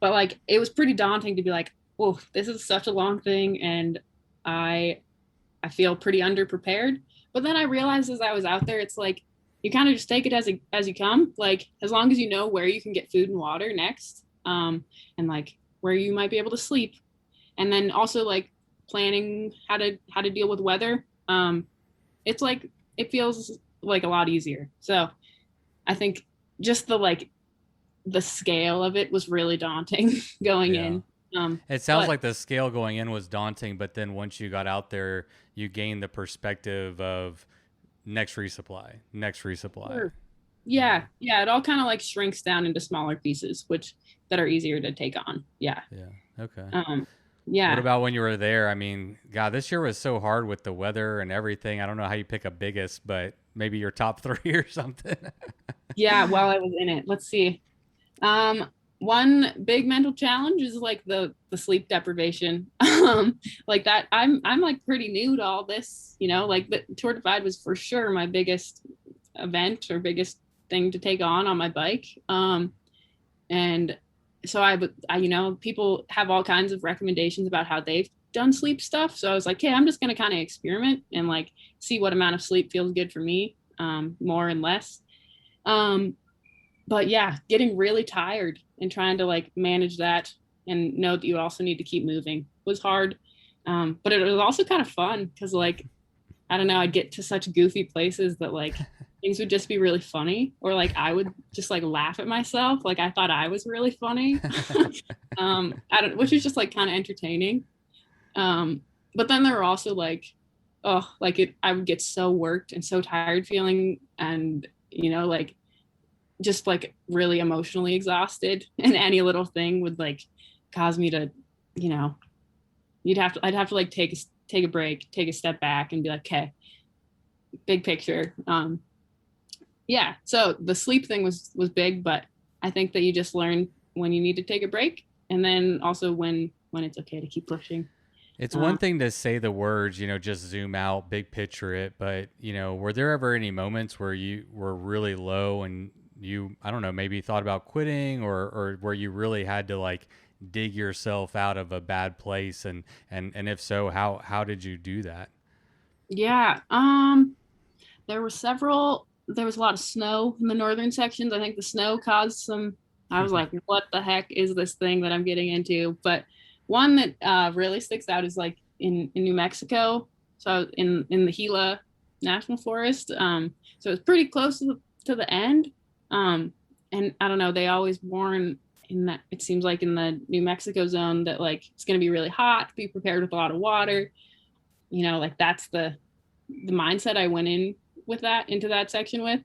like it was pretty daunting to be like, whoa, this is such a long thing, and I feel pretty underprepared. But then I realized as I was out there, it's like, you kind of just take it as you come, like as long as you know where you can get food and water next, and like where you might be able to sleep, and then also like planning how to deal with weather. It's like it feels like a lot easier. So I think just the scale of it was really daunting going in. It sounds like the scale going in was daunting, but then once you got out there, you gained the perspective of next resupply. Sure. Yeah. It all kind of like shrinks down into smaller pieces, that are easier to take on. Yeah. Okay. Yeah. What about when you were there? I mean, God, this year was so hard with the weather and everything. I don't know how you pick a biggest, but maybe your top 3 or something. Yeah. While I was in it, let's see. One big mental challenge is like the sleep deprivation. Like that, I'm like pretty new to all this, like the Tour Divide was for sure my biggest event or biggest thing to take on my bike. And so I people have all kinds of recommendations about how they've done sleep stuff. So I was like, hey, I'm just going to kind of experiment and like see what amount of sleep feels good for me, more and less. But yeah, getting really tired and trying to like manage that and know that you also need to keep moving was hard. But it was also kind of fun because like, I don't know, I'd get to such goofy places that like things would just be really funny, or like I would just like laugh at myself. Like I thought I was really funny. Which is just like kind of entertaining. But then there were also like, I would get so worked and so tired feeling, and like just like really emotionally exhausted, and any little thing would like cause me to, I'd have to like take a break, take a step back and be like, okay, big picture. Yeah. So the sleep thing was big, but I think that you just learn when you need to take a break, and then also when it's okay to keep pushing. It's one thing to say the words, just zoom out, big picture it, but were there ever any moments where you were really low and you, I don't know, maybe thought about quitting, or where you really had to like dig yourself out of a bad place, and if so, how did you do that? Yeah. There was a lot of snow in the northern sections. I think the snow caused some, I was like, what the heck is this thing that I'm getting into? But one that really sticks out is like in New Mexico. So in the Gila National Forest. So it's pretty close to the end. And I don't know, they always warn in that, it seems like in the New Mexico zone, that like it's going to be really hot, be prepared with a lot of water. Like that's the mindset I went into that section with,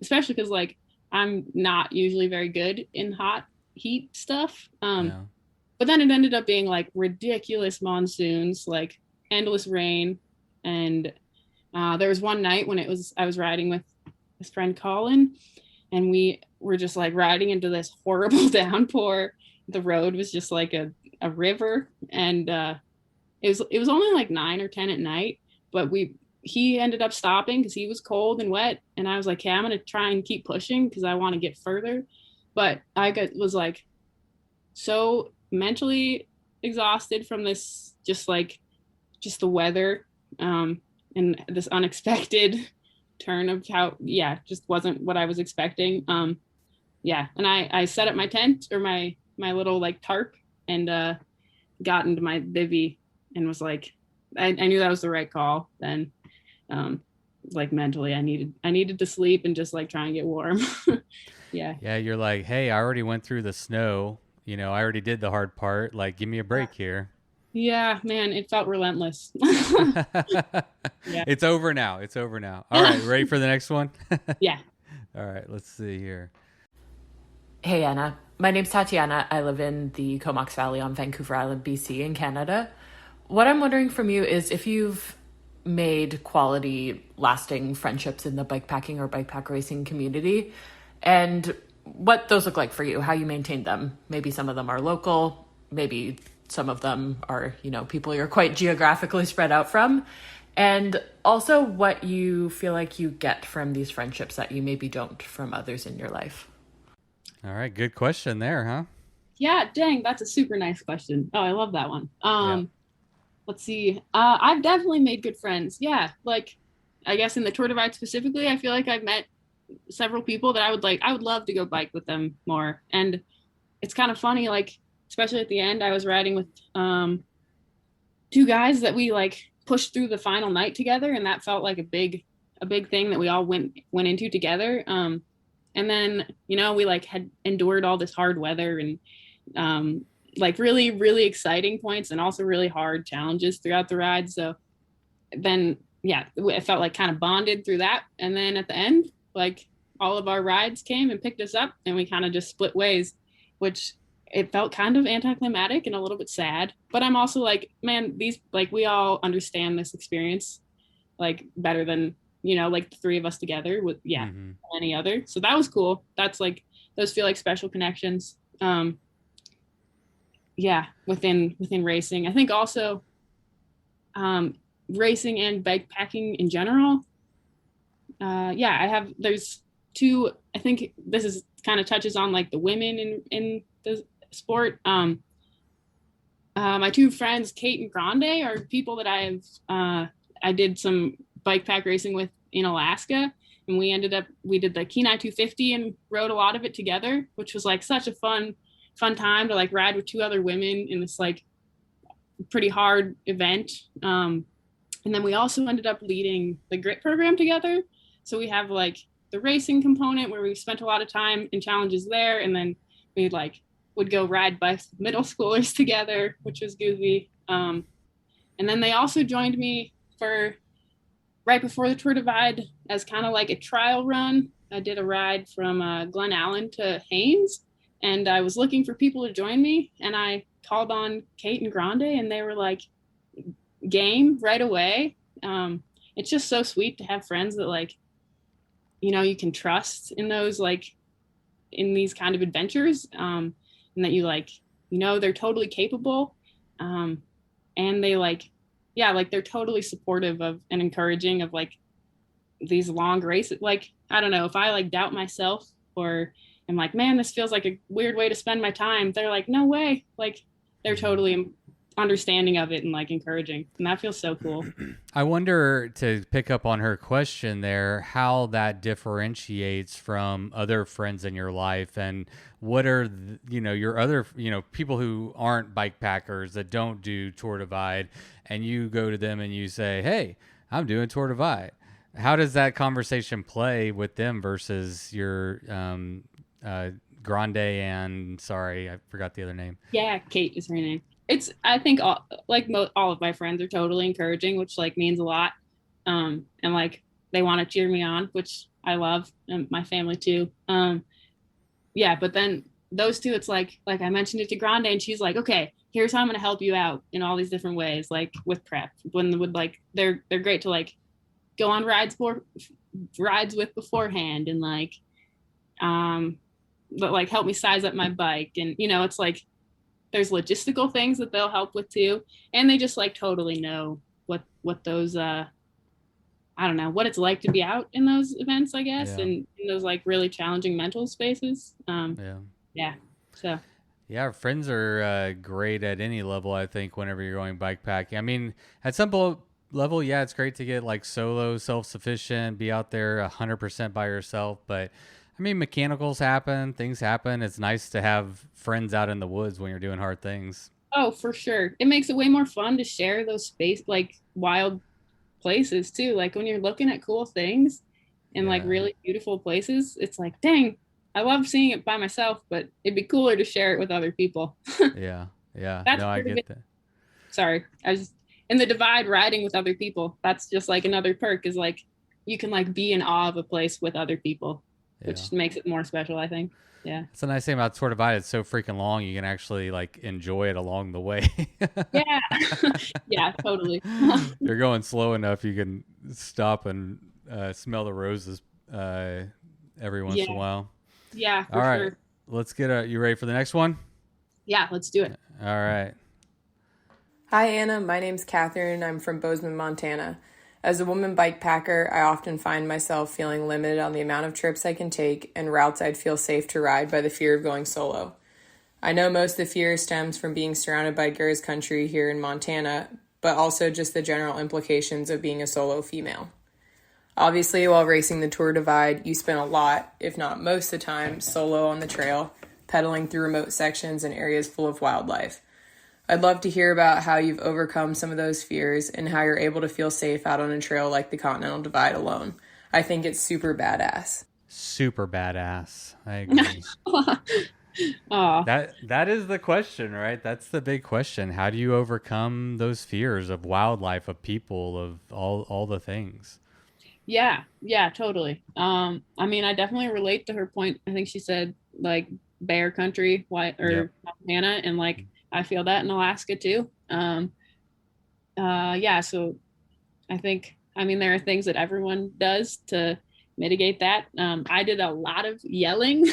especially because like I'm not usually very good in hot heat stuff. But then it ended up being like ridiculous monsoons, like endless rain. And there was one night when I was riding with his friend Colin, and we were just like riding into this horrible downpour. The road was just like a river, and it was only like 9 or 10 at night, but he ended up stopping because he was cold and wet, and I was like, hey, I'm gonna try and keep pushing because I want to get further. But was like so mentally exhausted from this, just the weather, and this unexpected turn of how, just wasn't what I was expecting. And I set up my tent, or my little like tarp, and got into my bivvy, and was like, I knew that was the right call then. Like mentally I needed to sleep and just like try and get warm. Yeah, you're like, hey, I already went through the snow, I already did the hard part, like give me a break here. Yeah, man, it felt relentless. Yeah. It's over now. All right, ready for the next one? Yeah. All right, let's see here. Hey, Anna. My name's Tatiana. I live in the Comox Valley on Vancouver Island, BC in Canada. What I'm wondering from you is if you've made quality, lasting friendships in the bikepacking or bikepack racing community, and what those look like for you, how you maintain them. Maybe some of them are local, maybe some of them are, people you're quite geographically spread out from, and also what you feel like you get from these friendships that you maybe don't from others in your life. All right, good question there, huh? Yeah, dang, that's a super nice question. Oh, I love that one. Let's see. I've definitely made good friends. Yeah, like I guess in the Tour Divide specifically, I feel like I've met several people that I would love to go bike with them more. And it's kind of funny, like, especially at the end, I was riding with two guys that we like pushed through the final night together, and that felt like a big thing that we all went into together. And then, you know, we like had endured all this hard weather and like really, really exciting points and also really hard challenges throughout the ride. So then, yeah, it felt like kind of bonded through that. And then at the end, like all of our rides came and picked us up and we kind of just split ways, which it felt kind of anticlimactic and a little bit sad. But I'm also like, man, these, like, we all understand this experience like better than, you know, like the three of us together with any other. So that was cool. That's like, those feel like special connections. Within racing. I think also racing and bikepacking in general. There's two, I think this is kind of touches on like the women in the sport. My two friends, Kate and Grande, are people that I did some bike pack racing with in Alaska, and we did the Kenai 250 and rode a lot of it together, which was like such a fun time to like ride with two other women in this like pretty hard event. And then we also ended up leading the grit program together. So we have like the racing component where we spent a lot of time in challenges there, and then we would go ride bikes with middle schoolers together, which was goofy. And then they also joined me for right before the Tour Divide as kind of like a trial run. I did a ride from Glen Allen to Haines, and I was looking for people to join me, and I called on Kate and Grande, and they were like game right away. It's just so sweet to have friends that like, you know, you can trust in those, like in these kind of adventures, and that you like, you know, they're totally capable, and they like, yeah, like they're totally supportive of and encouraging of like these long races. Like, I don't know, if I like doubt myself or I'm like, man, this feels like a weird way to spend my time, they're like, no way. Like they're totally understanding of it and like encouraging, and that feels so cool. I wonder, to pick up on her question there, how that differentiates from other friends in your life, and what are your other people who aren't bike packers that don't do Tour Divide, and you go to them and you say, hey, I'm doing Tour Divide. How does that conversation play with them versus your Grande and, sorry, I forgot the other name. Yeah, Kate is her name. I think all of my friends are totally encouraging, which like means a lot. And like they want to cheer me on, which I love, and my family too. But then those two, it's like I mentioned it to Grande, and she's like, okay, here's how I'm going to help you out in all these different ways, like with prep, they're great to like go on rides with beforehand, and like, but like help me size up my bike. And, you know, it's like, there's logistical things that they'll help with too. And they just like totally know what those, I don't know, what it's like to be out in those events, I guess. Yeah. And in those like really challenging mental spaces. So. Yeah, friends are great at any level, I think, whenever you're going bikepacking. I mean, at some level, yeah, it's great to get like solo, self-sufficient, be out there 100% by yourself. But I mean, mechanicals happen, things happen. It's nice to have friends out in the woods when you're doing hard things. Oh, for sure. It makes it way more fun to share those like wild places too. Like when you're looking at cool things and like really beautiful places, it's like, dang, I love seeing it by myself, but it'd be cooler to share it with other people. Yeah. I get that. Sorry. I was in the Divide riding with other people. That's just like another perk, is like you can like be in awe of a place with other people. Which makes it more special, I think. Yeah. It's a nice thing about Tour Divide. It's so freaking long. You can actually like enjoy it along the way. Yeah. Yeah, totally. You're going slow enough, you can stop and smell the roses every once in a while. Yeah, for All right. sure. Let's get you ready for the next one? Yeah, let's do it. All right. Hi, Anna. My name's Catherine. I'm from Bozeman, Montana. As a woman bike packer, I often find myself feeling limited on the amount of trips I can take and routes I'd feel safe to ride by the fear of going solo. I know most of the fear stems from being surrounded by girls' country here in Montana, but also just the general implications of being a solo female. Obviously, while racing the Tour Divide, you spend a lot, if not most of the time, solo on the trail, pedaling through remote sections and areas full of wildlife. I'd love to hear about how you've overcome some of those fears and how you're able to feel safe out on a trail like the Continental Divide alone. I think it's super badass. Super badass. I agree. That is the question, right? That's the big question. How do you overcome those fears of wildlife, of people, of all the things? Yeah, totally. I mean, I definitely relate to her point. I think she said like bear country, Montana, and like I feel that in Alaska too. So I think, I mean, there are things that everyone does to mitigate that. I did a lot of yelling,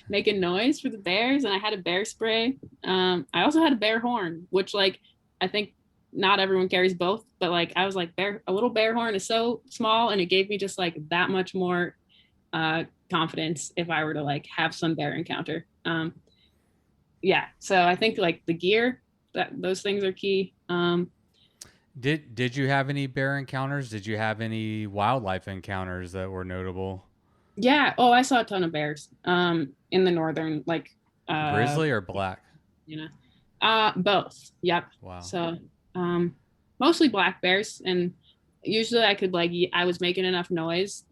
making noise for the bears, and I had a bear spray. I also had a bear horn, which like I think not everyone carries both, but like I was like a little bear horn is so small, and it gave me just like that much more confidence if I were to like have some bear encounter. So I think like the gear, those things are key. Did you have any bear encounters? Did you have any wildlife encounters that were notable? Yeah. Oh, I saw a ton of bears in the northern, like grizzly or black? Both. Yep. Wow. So mostly black bears, and usually I could like I was making enough noise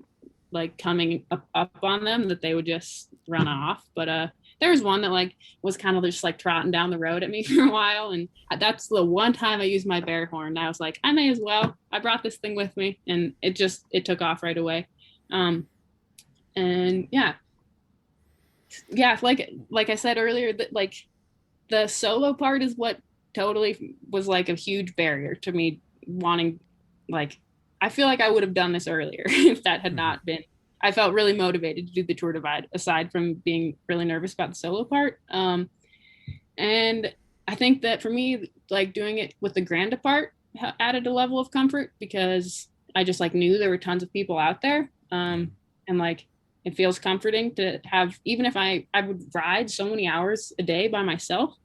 like coming up on them that they would just run off. But there was one that like was kind of just like trotting down the road at me for a while, and that's the one time I used my bear horn. I was like, I may as well. I brought this thing with me, and it took off right away. And like I said earlier, that like the solo part is what totally was like a huge barrier to me wanting, like, I feel like I would have done this earlier if that had not been. I felt really motivated to do the Tour Divide, aside from being really nervous about the solo part. And I think that for me, like doing it with the Grande part added a level of comfort, because I just like knew there were tons of people out there. And like, it feels comforting to have, even if I would ride so many hours a day by myself,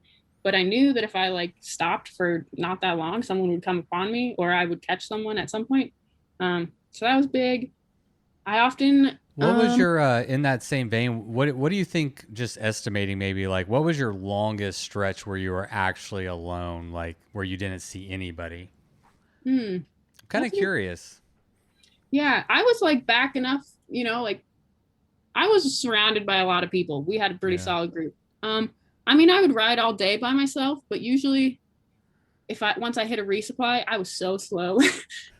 but I knew that if I like stopped for not that long, someone would come upon me, or I would catch someone at some point. So that was big. I often. What was your in that same vein? What do you think? Just estimating, maybe like what was your longest stretch where you were actually alone, like where you didn't see anybody? I'm kind of curious. Yeah, I was like back enough, like I was surrounded by a lot of people. We had a pretty solid group. I mean, I would ride all day by myself, but usually once I hit a resupply, I was so slow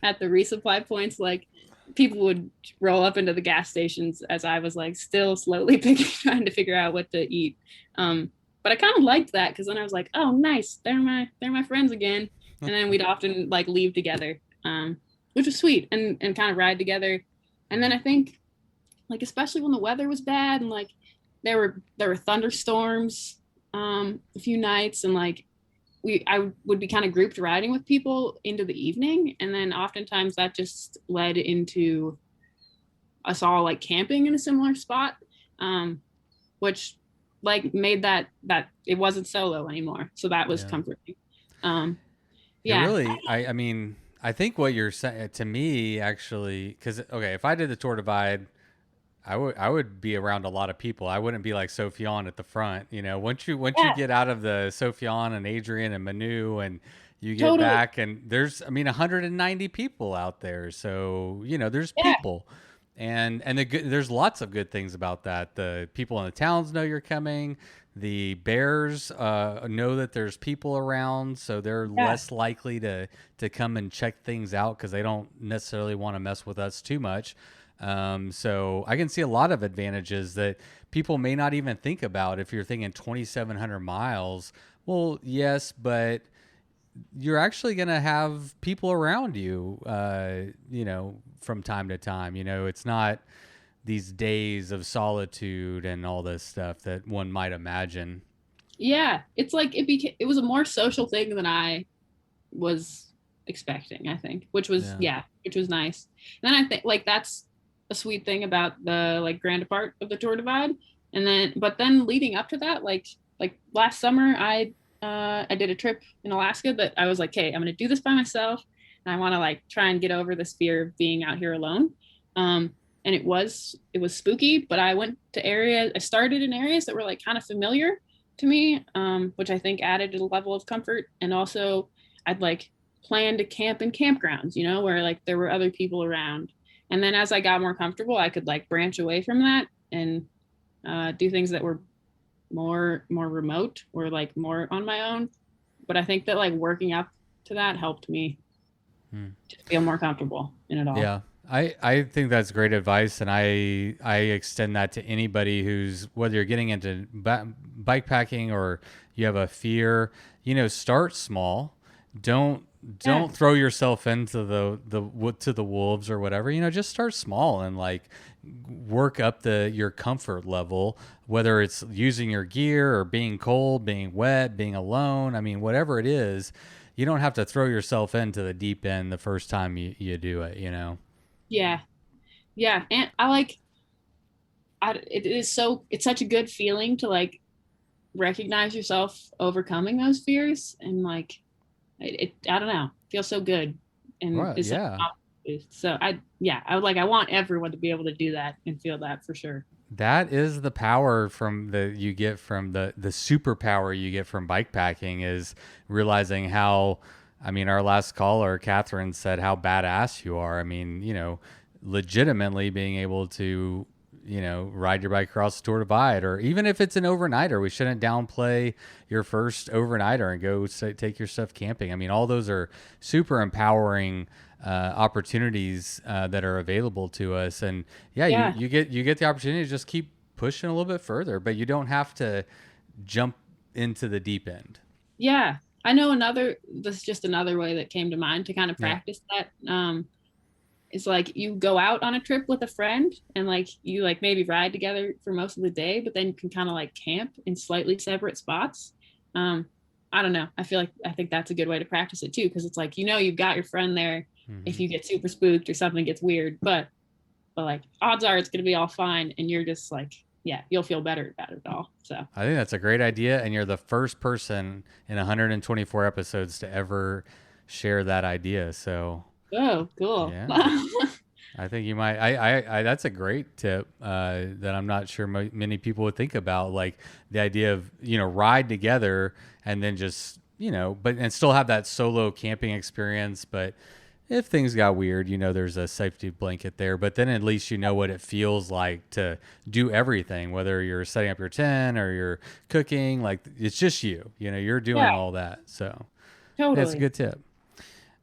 at the resupply points, like people would roll up into the gas stations as I was like still slowly trying to figure out what to eat. But I kind of liked that, because then I was like, oh, nice, they're my friends again. And then we'd often like leave together, which was sweet, and kind of ride together. And then I think like, especially when the weather was bad and like there were thunderstorms a few nights, and like I would be kind of grouped riding with people into the evening, and then oftentimes that just led into us all like camping in a similar spot, which like made that it wasn't solo anymore, so that was comforting. Really, I mean, I think what you're saying to me actually, because if I did the Tour Divide, I would be around a lot of people. I wouldn't be like Sofiane at the front. Once you get out of the Sofiane and Adrien and Manu, and you get back, and there's 190 people out there. So there's people, and there's lots of good things about that. The people in the towns know you're coming. The bears know that there's people around, so they're less likely to come and check things out, because they don't necessarily want to mess with us too much. So I can see a lot of advantages that people may not even think about if you're thinking 2,700 miles. Well, yes, but you're actually going to have people around you, from time to time. It's not these days of solitude and all this stuff that one might imagine. Yeah, it's like it was a more social thing than I was expecting, I think, which was nice. And then I think like that's a sweet thing about the like Grande part of the Tour Divide. And then leading up to that, like last summer, I did a trip in Alaska that I was like, hey, I'm going to do this by myself. And I want to like try and get over this fear of being out here alone. And it was spooky, but I started in areas that were like kind of familiar to me, which I think added to the level of comfort. And also I'd like plan to camp in campgrounds, where like there were other people around. And then as I got more comfortable, I could like branch away from that and do things that were more remote or like more on my own. But I think that like working up to that helped me just feel more comfortable in it all. Yeah. I think that's great advice, and I extend that to anybody who's, whether you're getting into bike packing or you have a fear, start small. Don't throw yourself into the wolves or whatever. Just start small and like work up your comfort level, whether it's using your gear or being cold, being wet, being alone. I mean, whatever it is, you don't have to throw yourself into the deep end the first time you do it, Yeah. And it's such a good feeling to like recognize yourself overcoming those fears, and like, I don't know, feels so good. And right, I want everyone to be able to do that and feel that for sure. That is the power you get from the superpower you get from bike packing, is realizing how, I mean, our last caller, Catherine, said how badass you are. I mean, legitimately being able to, ride your bike across the Tour Divide, or even if it's an overnighter, we shouldn't downplay your first overnighter and go take your stuff camping. I mean, all those are super empowering opportunities that are available to us. And you get the opportunity to just keep pushing a little bit further, but you don't have to jump into the deep end. Yeah. I know that's just another way that came to mind to kind of practice that. It's like you go out on a trip with a friend and like you like maybe ride together for most of the day, but then you can kind of like camp in slightly separate spots. I don't know. I think that's a good way to practice it too, because it's like, you've got your friend there if you get super spooked or something gets weird, but like odds are it's going to be all fine, and you're just like, you'll feel better about it all. So I think that's a great idea, and you're the first person in 124 episodes to ever share that idea. So cool. Yeah. I think you might. I that's a great tip that I'm not sure many people would think about. Like the idea of ride together and then just and still have that solo camping experience. But if things got weird, there's a safety blanket there. But then at least what it feels like to do everything, whether you're setting up your tent or you're cooking. Like it's just you're doing all that. So totally, that's a good tip.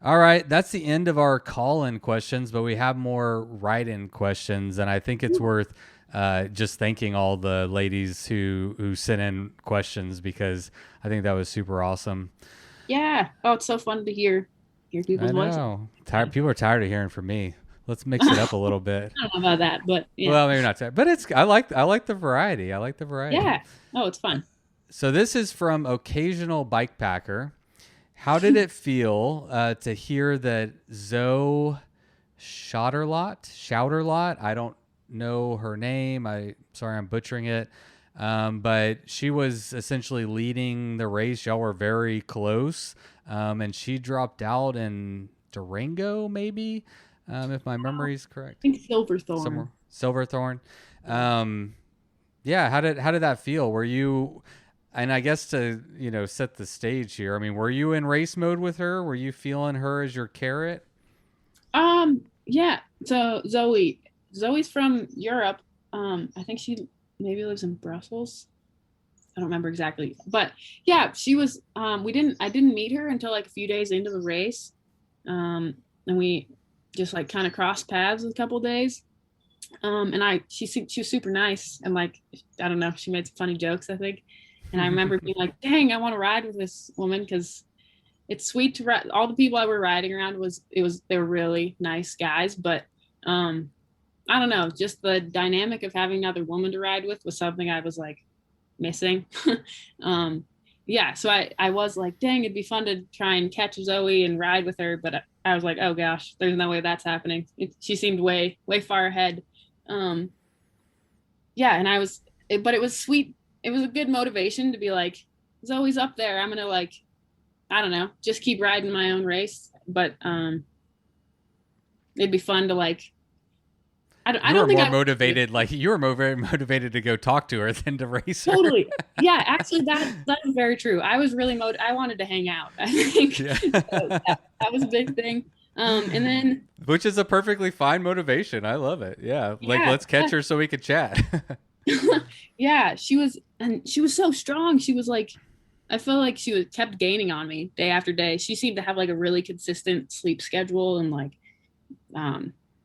All right, that's the end of our call-in questions, but we have more write-in questions, and I think it's worth just thanking all the ladies who sent in questions, because I think that was super awesome. Yeah. Oh, it's so fun to hear people's voices. People are tired of hearing from me. Let's mix it up a little bit. I don't know about that, but yeah. Well, maybe not tired, but I like the variety. I like the variety. Yeah. Oh, it's fun. So this is from Occasional Bike Packer. How did it feel to hear that Zoe Schouderlot, I don't know her name. Sorry, I'm butchering it. But she was essentially leading the race. Y'all were very close. And she dropped out in Durango, maybe, if my memory is correct. I think Silverthorne. Silverthorne. How did that feel? Were you... And I guess to, set the stage here, I mean, were you in race mode with her? Were you feeling her as your carrot? Yeah. So Zoe's from Europe. I think she maybe lives in Brussels. I don't remember exactly, but yeah, she was, I didn't meet her until like a few days into the race. And we just like kind of crossed paths a couple days. And she was super nice. And like, I don't know, she made some funny jokes, I think. And I remember being like, dang, I want to ride with this woman, because it's sweet to ride. All the people I were riding around they were really nice guys. But I don't know, just the dynamic of having another woman to ride with was something I was like missing. So I was like, dang, it'd be fun to try and catch Zoe and ride with her. But I was like, oh gosh, there's no way that's happening. She seemed way, way far ahead. And but it was sweet. It was a good motivation to be like, Zoe's up there. I'm going to like, I don't know, just keep riding my own race. But it'd be fun to like I You don't were think more I motivated, like you were more very motivated to go talk to her than to race her. totally. Yeah, actually, that is very true. I was really I wanted to hang out. I think Yeah. so that was a big thing. And then Which is a perfectly fine motivation. I love it. Yeah. Like, yeah, let's catch her so we could chat. yeah, she was so strong. She was like, I feel like she was kept gaining on me day after day. She seemed to have like a really consistent sleep schedule and like,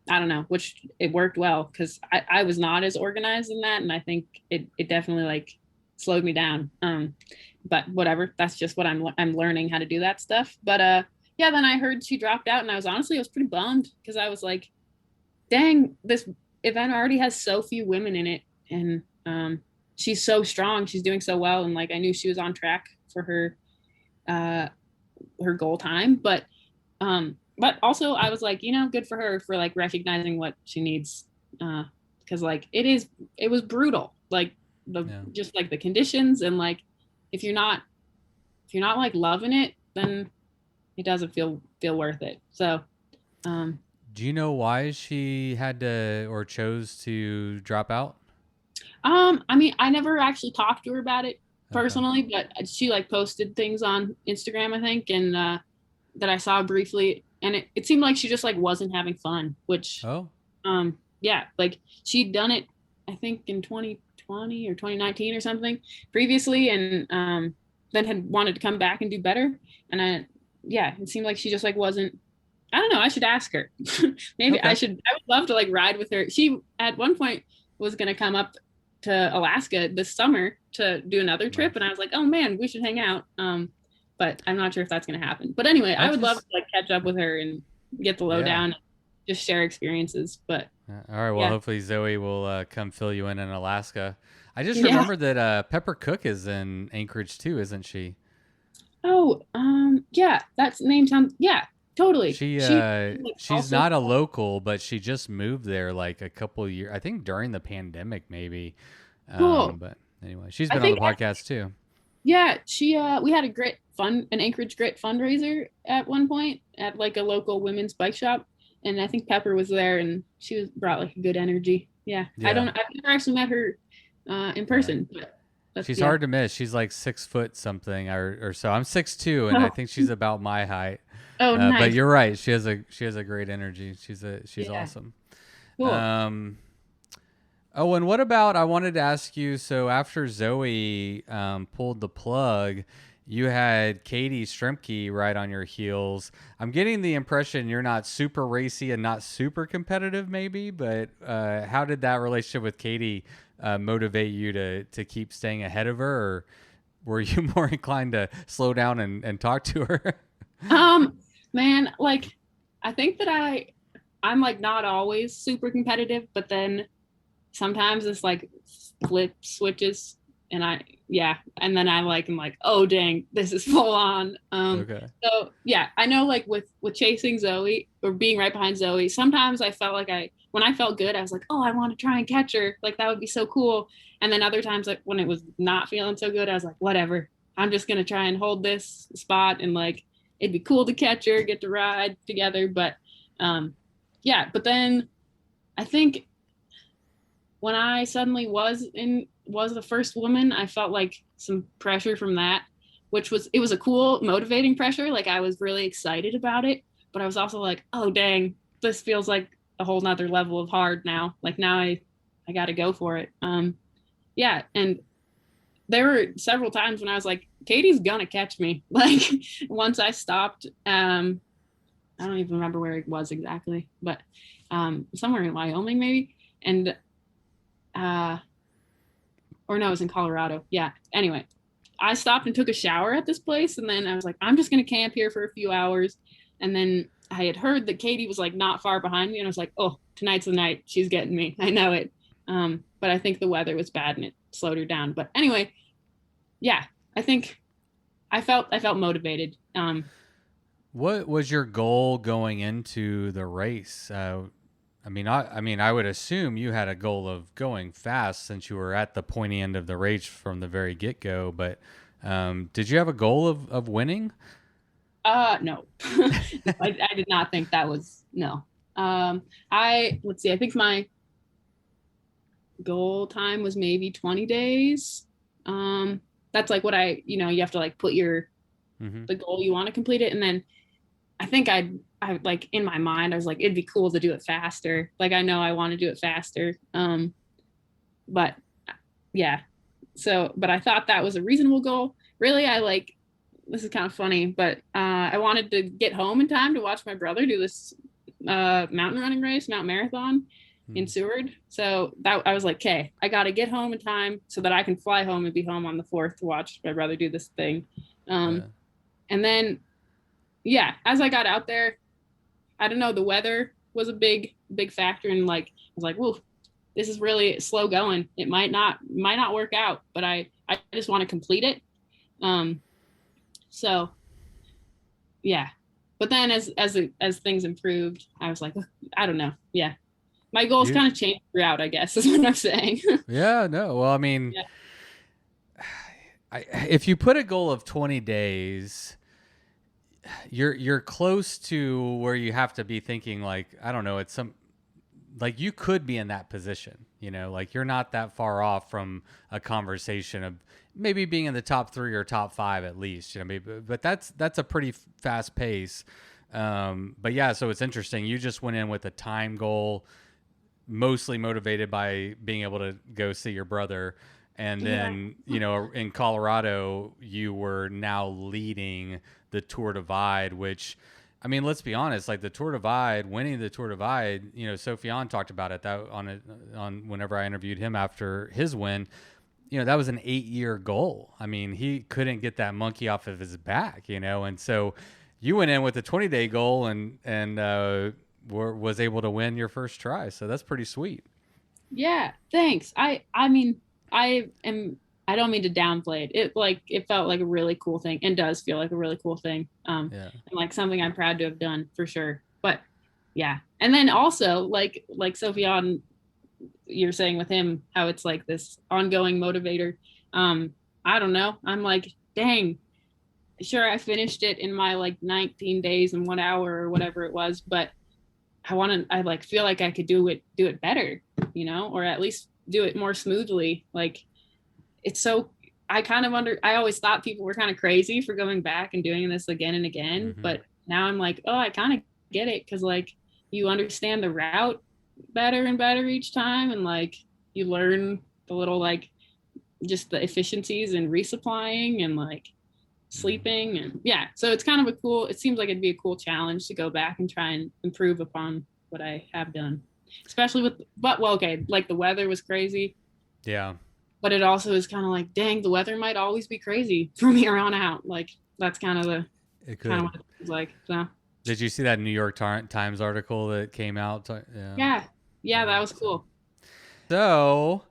I don't know, which it worked well because I was not as organized in that, and I think it definitely like slowed me down. But whatever, that's just what I'm learning how to do that stuff. But yeah, then I heard she dropped out, and I was pretty bummed because I was like, dang, this event already has so few women in it, and she's so strong, she's doing so well, and like I knew she was on track for her goal time, but also I was like, good for her for like recognizing what she needs, because like it was brutal, like just like the conditions, and like if you're not like loving it, then it doesn't feel worth it. So Do you know why she had to or chose to drop out? I mean, I never actually talked to her about it personally, but she like posted things on Instagram, I think, and that I saw briefly, and it seemed like she just like wasn't having fun, which yeah, like she'd done it I think in 2020 or 2019 or something previously, and then had wanted to come back and do better, and it seemed like she just like wasn't. I don't know, I should ask her. Maybe I would love to like ride with her. She at one point was going to come up to Alaska this summer to do another trip, and I was like, oh man, we should hang out, but I'm not sure if that's going to happen. But anyway, I would love to like catch up with her and get the lowdown, and just share experiences. But all right, well, hopefully Zoe will come fill you in Alaska. I just remembered that Pepper Cook is in Anchorage too, isn't she? Oh, yeah, that's name sounds totally. She's not a local, but she just moved there like a couple of years, I think during the pandemic maybe. Cool. But anyway, she's been on the podcast too. Yeah, she we had an Anchorage Grit fundraiser at one point at like a local women's bike shop, and I think Pepper was there, and she brought like a good energy. Yeah. I've never actually met her in person, but she's hard to miss. She's like 6 foot something or so. I'm 6'2", and I think she's about my height. Oh, nice. But you're right. She has a great energy. She's awesome. Cool. Oh, and what about, I wanted to ask you, so after Zoe pulled the plug, you had Katie Stremke right on your heels. I'm getting the impression you're not super racy and not super competitive maybe, but how did that relationship with Katie motivate you to keep staying ahead of her, or were you more inclined to slow down and talk to her? Man, like I think that I'm like not always super competitive, but then sometimes it's like flip switches, and and then I'm like, oh dang, this is full on. Okay. So yeah, I know like with chasing Zoe or being right behind Zoe, sometimes I felt like when I felt good, I was like, oh, I want to try and catch her, like that would be so cool. And then other times, like when it was not feeling so good, I was like, whatever, I'm just gonna try and hold this spot, and like it'd be cool to catch her, get to ride together. But but then I think when I suddenly was the first woman, I felt like some pressure from that, it was a cool, motivating pressure. Like I was really excited about it, but I was also like, oh dang, this feels like a whole nother level of hard now. Like now I got to go for it. And there were several times when I was like, Katie's gonna catch me. Like once I stopped, I don't even remember where it was exactly, but somewhere in Wyoming maybe. And or no, it was in Colorado. Yeah. Anyway, I stopped and took a shower at this place, and then I was like, I'm just gonna camp here for a few hours. And then I had heard that Katie was like not far behind me, and I was like, oh, tonight's the night. She's getting me. I know it. But I think the weather was bad and it slowed her down. But anyway, yeah, I think I felt motivated. What was your goal going into the race? I mean, I would assume you had a goal of going fast since you were at the pointy end of the race from the very get-go. But did you have a goal of winning? No, I did not think that was no. Let's see. I think my goal time was maybe 20 days. That's like what you have to like put the goal you want to complete it. And then I think I like in my mind, I was like, it'd be cool to do it faster. Like, I know I want to do it faster. But yeah, but I thought that was a reasonable goal. Really, this is kind of funny, but I wanted to get home in time to watch my brother do this mountain running race, mountain marathon in Seward. So that I was like, okay, I got to get home in time so that I can fly home and be home on the 4th to watch my brother do this thing. And then, as I got out there, I don't know, the weather was a big factor. And like, I was like, whoa, this is really slow going. It might not work out, but I just want to complete it. So yeah, but then as things improved, I was like, I don't know. Yeah. My goals kind of changed throughout, I guess, is what I'm saying. Yeah, no. Well, I mean, if you put a goal of 20 days, you're close to where you have to be thinking like, I don't know, it's like you could be in that position, like you're not that far off from a conversation of maybe being in the top 3 or top 5 at least, but that's a pretty fast pace. But yeah, so it's interesting. You just went in with a time goal, mostly motivated by being able to go see your brother. And then, in Colorado, you were now leading the Tour Divide, which, I mean, let's be honest, like the Tour Divide, winning the Tour Divide, Sofiane talked about it on whenever I interviewed him after his win, that was an 8-year goal. I mean, he couldn't get that monkey off of his back, and so you went in with a 20-day goal and was able to win your first try. So that's pretty sweet. Yeah, thanks. I mean, I don't mean to downplay it. It felt like a really cool thing, and does feel like a really cool thing. And like something I'm proud to have done for sure. But yeah. And then also like Sofiane, you're saying with him, how it's like this ongoing motivator. I don't know. I'm like, dang, sure, I finished it in my like 19 days and 1 hour or whatever it was, but I like feel like I could do it better, or at least do it more smoothly. Like, it's so, I always thought people were kind of crazy for going back and doing this again and again. But now I'm like, oh, I kind of get it. 'Cause like you understand the route better and better each time. And like, you learn the little, like just the efficiencies and resupplying and like sleeping. And so it's kind of it seems like it'd be a cool challenge to go back and try and improve upon what I have done, especially like the weather was crazy. Yeah. But it also is kind of like, dang, the weather might always be crazy from here on out. Like, that's kind of what it feels like. So. Did you see that New York Times article that came out? Yeah, that was cool. So,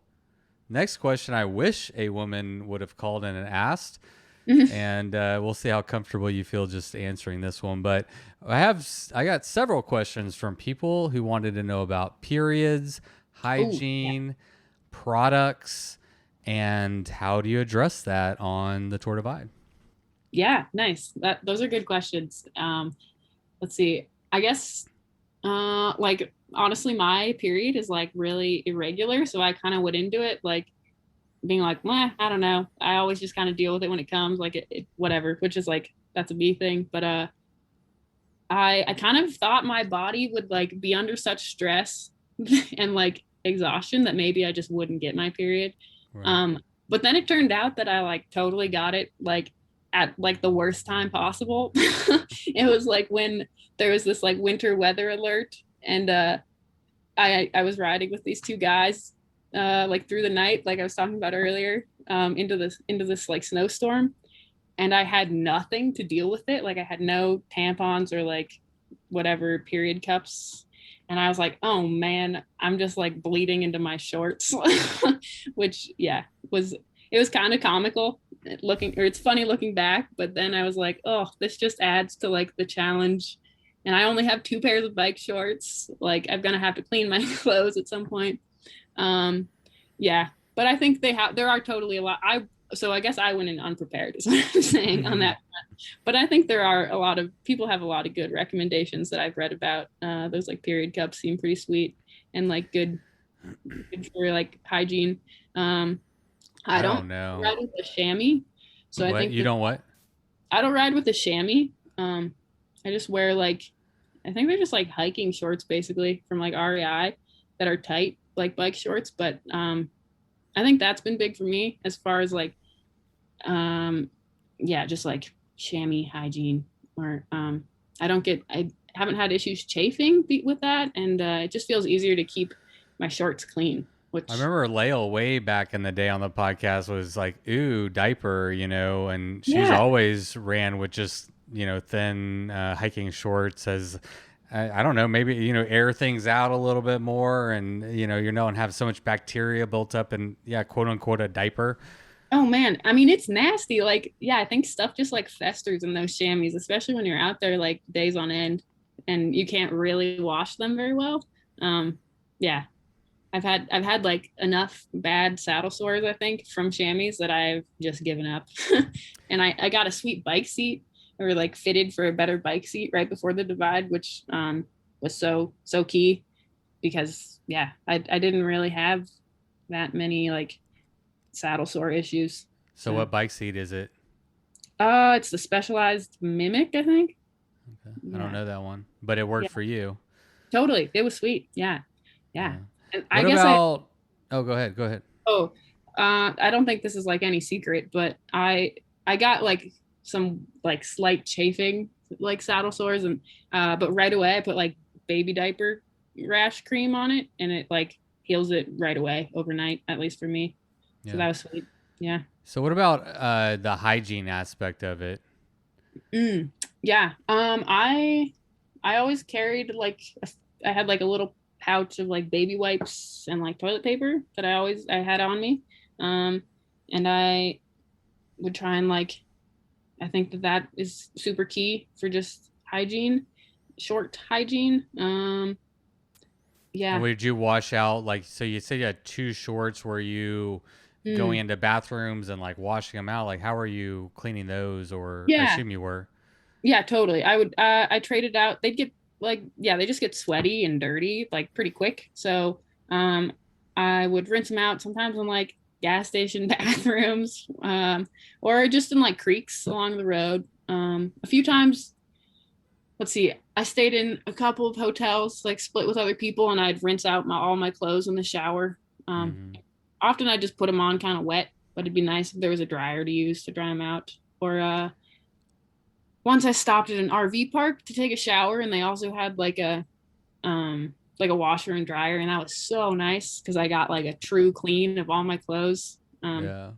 next question, I wish a woman would have called in and asked. And we'll see how comfortable you feel just answering this one. But I got several questions from people who wanted to know about periods, hygiene, products, and how do you address that on the Tour Divide? Yeah, nice. Those are good questions. Let's see. I guess, like, honestly, my period is like really irregular. So I kind of went into it like being like, I don't know. I always just kind of deal with it when it comes, like it whatever, which is like, that's a me thing. But I kind of thought my body would like be under such stress and like exhaustion that maybe I just wouldn't get my period. Right. But then it turned out that I like totally got it like at like the worst time possible. It was like when there was this like winter weather alert, and I was riding with these two guys like through the night, like I was talking about earlier, into this like snowstorm, and I had nothing to deal with it. Like I had no tampons or like whatever period cups. And I was like, oh man, I'm just like bleeding into my shorts, which it was kind of comical it's funny looking back. But then I was like, oh, this just adds to like the challenge. And I only have 2 pairs of bike shorts. Like I'm going to have to clean my clothes at some point. But I think there are totally a lot. So I guess I went in unprepared is what I'm saying on that front. But I think there are a lot of people have a lot of good recommendations that I've read about. Those like period cups seem pretty sweet and like good good for like hygiene. I don't don't know. ride with a chamois, so I What? think You don't what? I don't ride with a chamois. I just wear like, I think they're just like hiking shorts basically from like REI that are tight, like bike shorts. But I think that's been big for me as far as like, yeah, just like chamois hygiene. Or I haven't had issues chafing with that, and it just feels easier to keep my shorts clean. I Which remember Lael way back in the day on the podcast was like, ooh, diaper, and she's yeah, always ran with just, thin hiking shorts as, I don't know, maybe, air things out a little bit more and, and have so much bacteria built up and, yeah, quote unquote, a diaper. oh man, I mean it's nasty. Like, yeah, I think stuff just like festers in those chamois, especially when you're out there like days on end and you can't really wash them very well. Yeah, I've had like enough bad saddle sores, I think, from chamois that I've just given up. And I got a sweet bike seat, or like fitted for a better bike seat right before the divide, which was so key because yeah, I didn't really have that many like saddle sore issues. So So what bike seat is it? it's the Specialized Mimic, I think. Okay. I don't Yeah. know that one, but it worked Yeah, for you. totally. It was sweet. Yeah. Yeah. Yeah. And I What guess about, oh, go ahead. Go ahead. oh, I don't think this is like any secret, but I got like some like slight chafing, like saddle sores, and but right away I put like baby diaper rash cream on it, and it like heals it right away overnight, at least for me. So Yeah. that was sweet. Yeah. So what about the hygiene aspect of it? Yeah. I always carried like I had like a little pouch of like baby wipes and like toilet paper that I had on me. Um, and I would try and like, I think that is super key for just hygiene, short hygiene. And Yeah. would you wash out, like, so you said you had two shorts, were you going Mm. into bathrooms and like washing them out? Like, how are you cleaning those? Or I Yeah. assume you were. Yeah, totally. I traded out. They'd get like, yeah, they just get sweaty and dirty like pretty quick. So, um, I would rinse them out sometimes in like gas station bathrooms, or just in like creeks along the road. A few times, let's see, I stayed in a couple of hotels, like split with other people, and I'd rinse out all my clothes in the shower. Um, Hmm. Often I just put them on kind of wet, but it'd be nice if there was a dryer to use to dry them out. Or once I stopped at an RV park to take a shower, and they also had like a washer and dryer, and that was so nice because I got like a true clean of all my clothes. Yeah.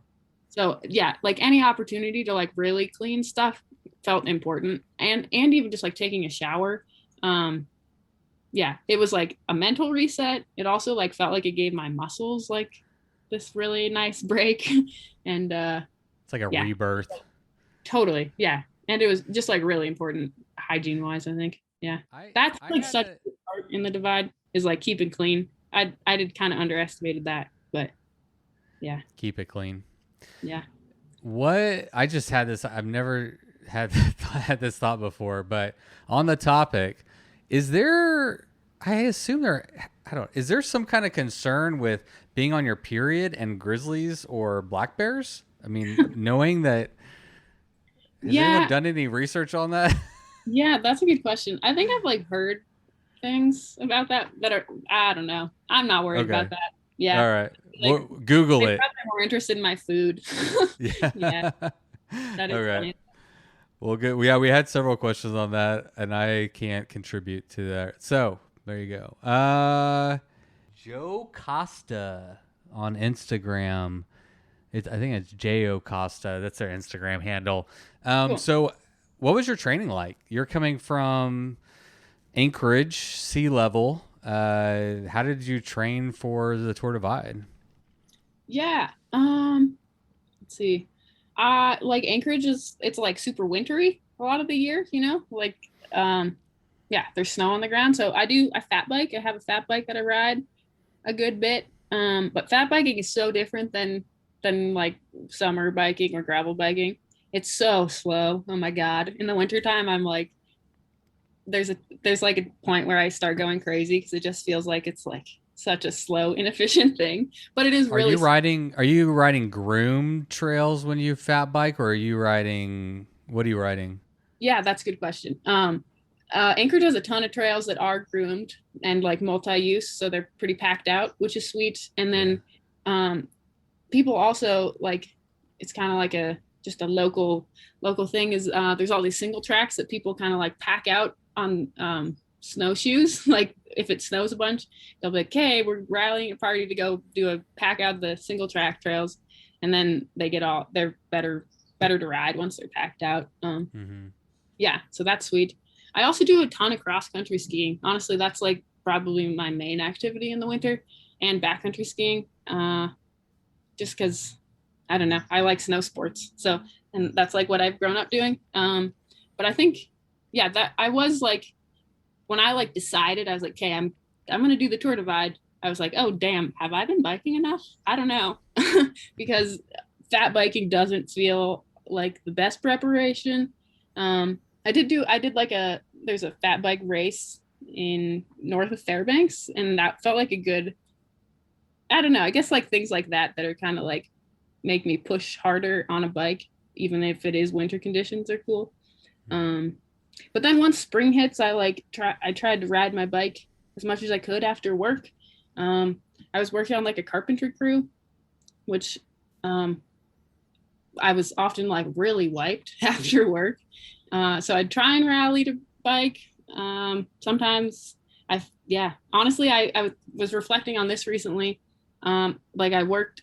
So yeah, like any opportunity to like really clean stuff felt important, and even just like taking a shower. Yeah, it was like a mental reset. It also like felt like it gave my muscles like this really nice break, and It's like a yeah, rebirth. totally. Yeah. And it was just like really important hygiene wise, I think. Yeah. That's I like had such a, a part in the divide is like keeping clean. I did kind of underestimated that, but yeah. keep it clean. Yeah. What I just had this, I've never had had this thought before, but on the topic, is there? I assume there. I don't. Is there some kind of concern with being on your period and grizzlies or black bears? I mean, knowing that. Has anyone Yeah. done any research on that? Yeah, that's a good question. I think I've like heard things about that are I don't know. I'm not worried Okay. about that. Yeah. All right. Like Well, Google they it. probably more interested in my food. Yeah. Yeah. That is All right. funny. Well, good. Yeah, we had several questions on that, and I can't contribute to that. So there you go. Joe Costa on Instagram. I think it's Jo Costa. That's their Instagram handle. Cool. So what was your training like? You're coming from Anchorage, sea level. How did you train for the Tour Divide? Yeah. Let's see. Like Anchorage it's like super wintry a lot of the year, Like yeah, there's snow on the ground. So I fat bike. I have a fat bike that I ride a good bit. But fat biking is so different than like summer biking or gravel biking. It's so slow. Oh my God. In the wintertime, I'm like there's like a point where I start going crazy because it just feels like it's like such a slow, inefficient thing, but it is Are really. you riding groomed trails when you fat bike, or are you riding? What are you riding? Yeah, that's a good question. Anchorage has a ton of trails that are groomed and like multi-use, so they're pretty packed out, which is sweet. And then people also like, it's kind of like a just a local thing is there's all these single tracks that people kind of like pack out on snowshoes. Like if it snows a bunch, they'll be like, "Okay, we're rallying a party to go do a pack out the single track trails," and then they're better to ride once they're packed out. Yeah, so that's sweet. I also do a ton of cross country skiing. Honestly, that's like probably my main activity in the winter, and backcountry skiing. Just because I don't know, I like snow sports. So, and that's like what I've grown up doing. But I think, yeah, that I was like, when I like decided, I was like, okay, I'm gonna do the Tour Divide. I was like, oh damn, have I been biking enough? I don't know, because fat biking doesn't feel like the best preparation. I did like there's a fat bike race in north of Fairbanks, and that felt like a good, I don't know, I guess like things like that are kind of like make me push harder on a bike, even if it is winter conditions are cool. But then once spring hits, I tried to ride my bike as much as I could after work. I was working on like a carpentry crew, which I was often like really wiped after work. So I'd try and rally to bike. Sometimes honestly, I was reflecting on this recently. Like I worked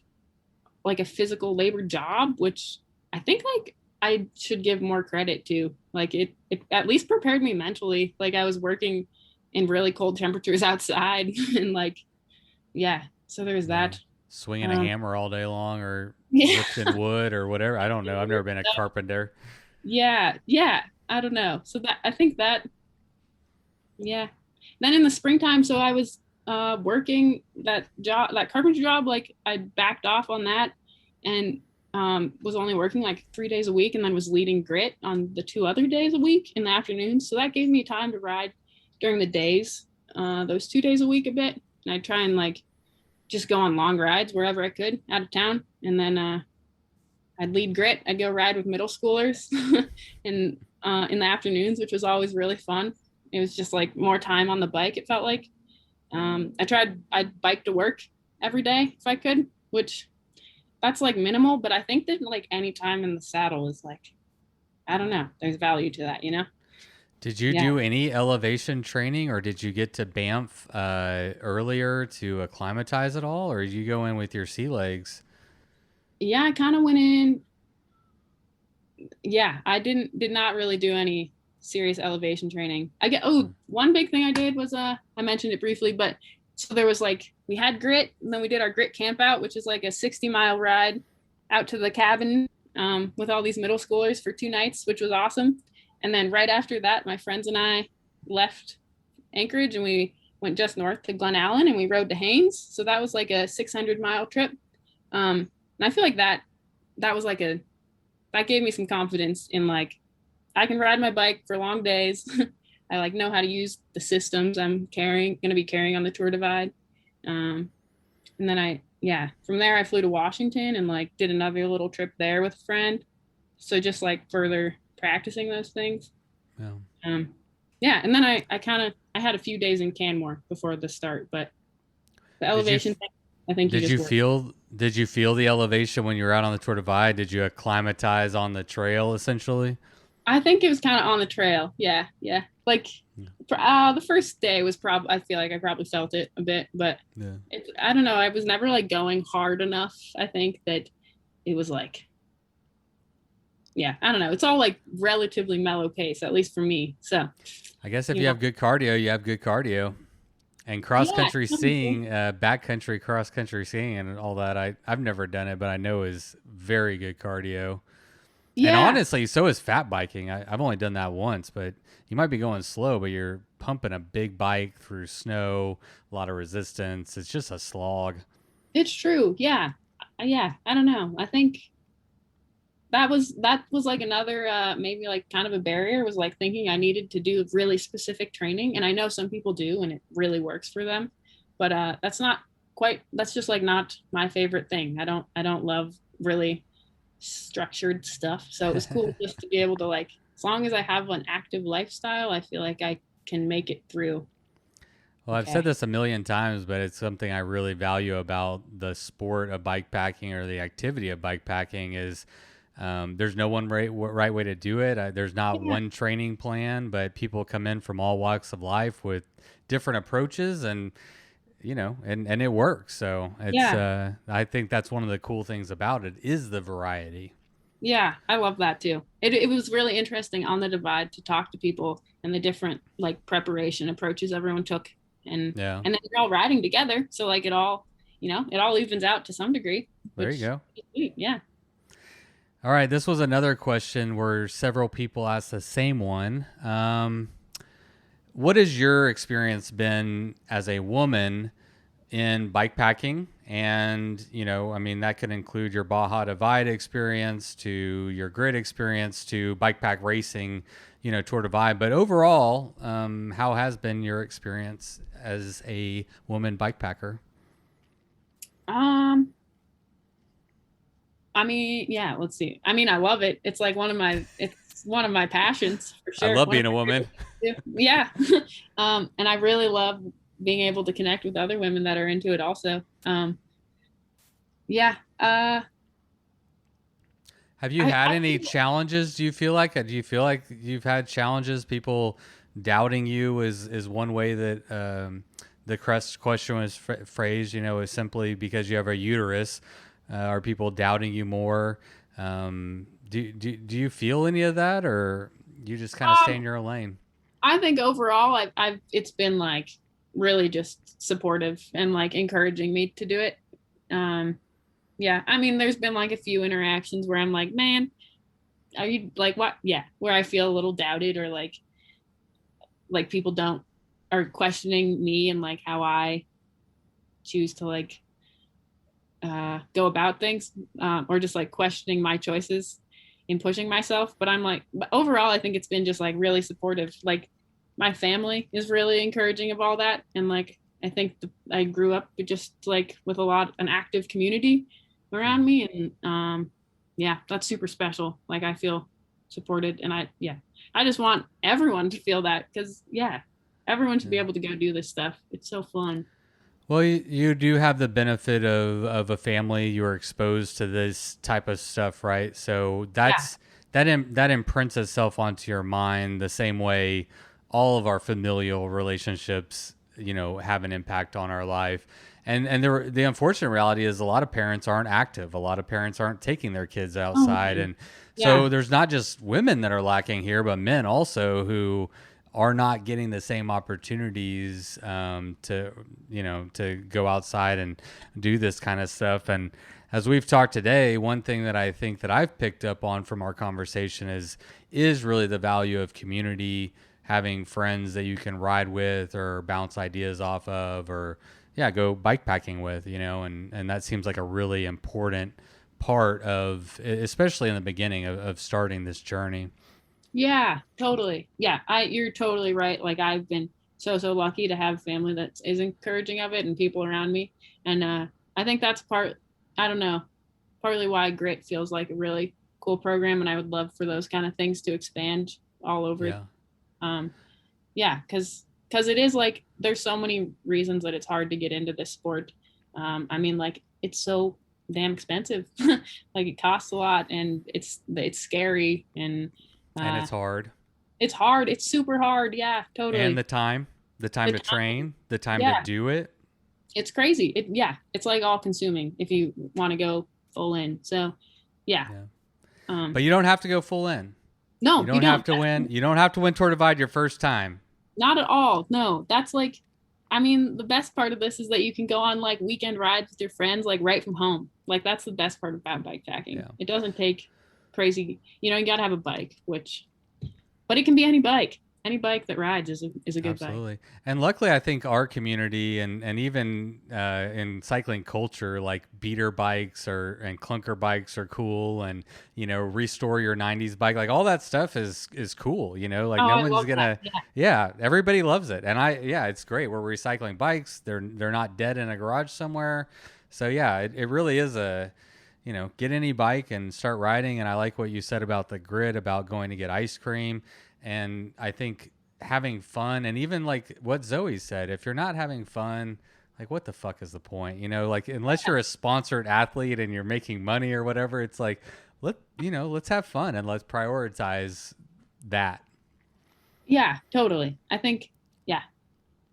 like a physical labor job, which I think like I should give more credit to. Like it at least prepared me mentally. Like I was working in really cold temperatures outside and like, yeah, so there's that. Swinging a hammer all day long, or Yeah. lifting wood or whatever. I don't know. I've never been a carpenter. Yeah, I don't know. So that I think that, yeah. Then in the springtime, so I was working that carpentry job. Like I backed off on that, and was only working like 3 days a week, and then was leading grit on the 2 other days a week in the afternoons. So that gave me time to ride during the days, those 2 days a week a bit. And I'd try and like just go on long rides wherever I could out of town, and then I'd lead grit. I'd go ride with middle schoolers in the afternoons, which was always really fun. It was just like more time on the bike, it felt like. I'd bike to work every day if I could, which that's like minimal, but I think that like any time in the saddle is like, I don't know, there's value to that, you know? Did you do any elevation training, or did you get to Banff earlier to acclimatize at all, or did you go in with your sea legs? Yeah, I kind of went in. Yeah, I did not really do any serious elevation training. One big thing I did was I mentioned it briefly, but so there was like, we had grit, and then we did our grit camp out, which is like a 60-mile ride out to the cabin with all these middle schoolers for 2 nights, which was awesome. And then right after that, my friends and I left Anchorage, and we went just north to Glen Allen, and we rode to Haines. So that was like a 600-mile trip. And I feel like that was like that gave me some confidence in like, I can ride my bike for long days. I like know how to use the systems I'm going to be carrying on the Tour Divide. And then from there I flew to Washington and like did another little trip there with a friend. So just like further practicing those things. Yeah. And then I had a few days in Canmore before the start, but the elevation thing, I think did you feel the elevation when you were out on the Tour Divide? Did you acclimatize on the trail essentially? I think it was kind of on the trail. Yeah. Like the first day was I feel like I probably felt it a bit, but I don't know. I was never like going hard enough. I think that it was like, yeah, I don't know. It's all like relatively mellow pace, at least for me. So I guess if you have good cardio, you have good cardio. And cross-country skiing, backcountry cross-country skiing and all that, I've never done it, but I know is very good cardio. Yeah. And honestly, so is fat biking. I've only done that once, but you might be going slow, but you're pumping a big bike through snow, a lot of resistance. It's just a slog. It's true. Yeah. I don't know. I think that was like another maybe like kind of a barrier, was like thinking I needed to do really specific training. And I know some people do, and it really works for them. but that's just like not my favorite thing. I don't love really structured stuff. So it was cool just to be able to, like, as long as I have an active lifestyle, I feel like I can make it through. Well, I've said this a million times, but it's something I really value about the sport of bike packing, or the activity of bike packing, is there's no one right way to do it. There's not one training plan, but people come in from all walks of life with different approaches, and and it works. So it's I think that's one of the cool things about it, is the variety. Yeah, I love that too. It was really interesting on the Divide to talk to people and the different, like, preparation approaches everyone took, and then they're all riding together, so like it all evens out to some degree. There you go. Yeah. All right, this was another question where several people asked the same one. What has your experience been as a woman in bike packing? And, that could include your Baja Divide experience, to your grid experience, to bike pack racing, Tour Divide. But overall, how has been your experience as a woman bike packer? Let's see. I love it. It's like one of my passions, for sure. I love being a woman. Yeah. And I really love being able to connect with other women that are into it also. Have you had any challenges? Do you feel like you've had challenges? People doubting you is one way that the question was phrased, is simply because you have a uterus. Are people doubting you more? Do you feel any of that, or you just kind of stay in your own lane? I think overall, it's been like really just supportive and like encouraging me to do it. There's been like a few interactions where I'm like, man, are you like what? Yeah, where I feel a little doubted, or like people are questioning me and like how I choose to like go about things, or just like questioning my choices in pushing myself. But overall, I think it's been just like really supportive. Like, my family is really encouraging of all that, and like I think I grew up just like with an active community around me, and that's super special. Like, I feel supported, and I just want everyone to feel that, because everyone should be able to go do this stuff. It's so fun. Well, you do have the benefit of a family. You were exposed to this type of stuff, right? So that imprints itself onto your mind the same way all of our familial relationships, have an impact on our life. And the unfortunate reality is a lot of parents aren't active. A lot of parents aren't taking their kids outside. And so there's not just women that are lacking here, but men also who are not getting the same opportunities to go outside and do this kind of stuff. And as we've talked today, one thing that I think that I've picked up on from our conversation is really the value of community, having friends that you can ride with or bounce ideas off of, or go bike packing with, and that seems like a really important part of, especially in the beginning of starting this journey. Yeah, totally. Yeah, you're totally right. Like, I've been so lucky to have family that is encouraging of it, and people around me. And I think that's partly why Grit feels like a really cool program, and I would love for those kind of things to expand all over. Because it is like, there's so many reasons that it's hard to get into this sport. It's so damn expensive. Like, it costs a lot, and it's scary, and it's hard. It's hard. It's super hard. Yeah, totally. And the time to train, the time to do it. It's crazy. It's like all consuming if you want to go full in. So, but you don't have to go full in. No, you don't have to win. You don't have to win Tour Divide your first time. Not at all. No, that's like, the best part of this is that you can go on like weekend rides with your friends, like right from home. Like, that's the best part about bike packing. Yeah. It doesn't take crazy, you gotta have a bike, but it can be any bike. any bike that rides is a good bike. Absolutely. And luckily, I think our community and even in cycling culture, like beater bikes and clunker bikes are cool, and restore your '90s bike, like all that stuff is cool. Like Oh, no I one's love gonna, that. yeah, everybody loves it, and it's great. We're recycling bikes; they're not dead in a garage somewhere. So yeah, it really is get any bike and start riding. And I like what you said about the grid, about going to get ice cream, and I think having fun, and even like what Zoe said, if you're not having fun, like what the fuck is the point? Like unless you're a sponsored athlete and you're making money or whatever, it's like let's have fun and let's prioritize that. Yeah, totally. I think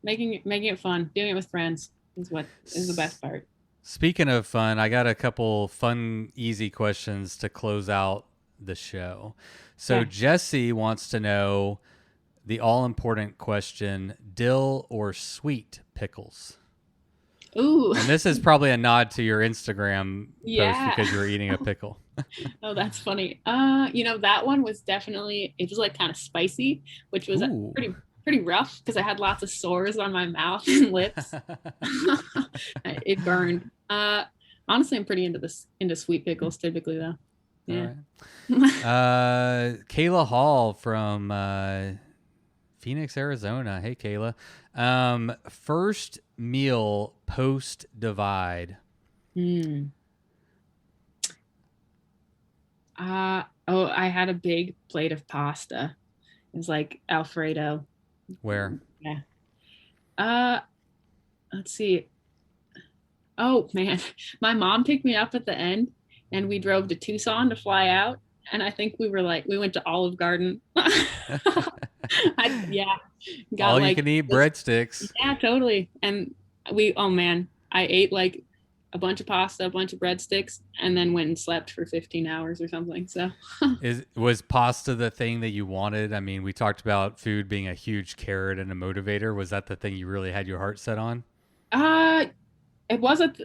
making it fun, doing it with friends is what is the best part. Speaking of fun, I got a couple fun, easy questions to close out the show. So Jesse wants to know the all-important question: dill or sweet pickles? Ooh. And this is probably a nod to your Instagram post because you were eating a pickle. Oh, that's funny. That one was definitely, it was like kind of spicy, which was pretty rough because I had lots of sores on my mouth and lips. It burned. Honestly, I'm pretty into sweet pickles typically though. Yeah. Right. Kayla Hall from Phoenix, Arizona. Hey, Kayla. First meal post divide. I had a big plate of pasta. It was like Alfredo. Where? Yeah. Let's see. Oh man, my mom picked me up at the end, and we drove to Tucson to fly out. And I think we went to Olive Garden. Got all you can eat breadsticks. Yeah, totally. And I ate like a bunch of pasta, a bunch of breadsticks, and then went and slept for 15 hours or something. So was pasta the thing that you wanted? I mean, we talked about food being a huge carrot and a motivator. Was that the thing you really had your heart set on? It was at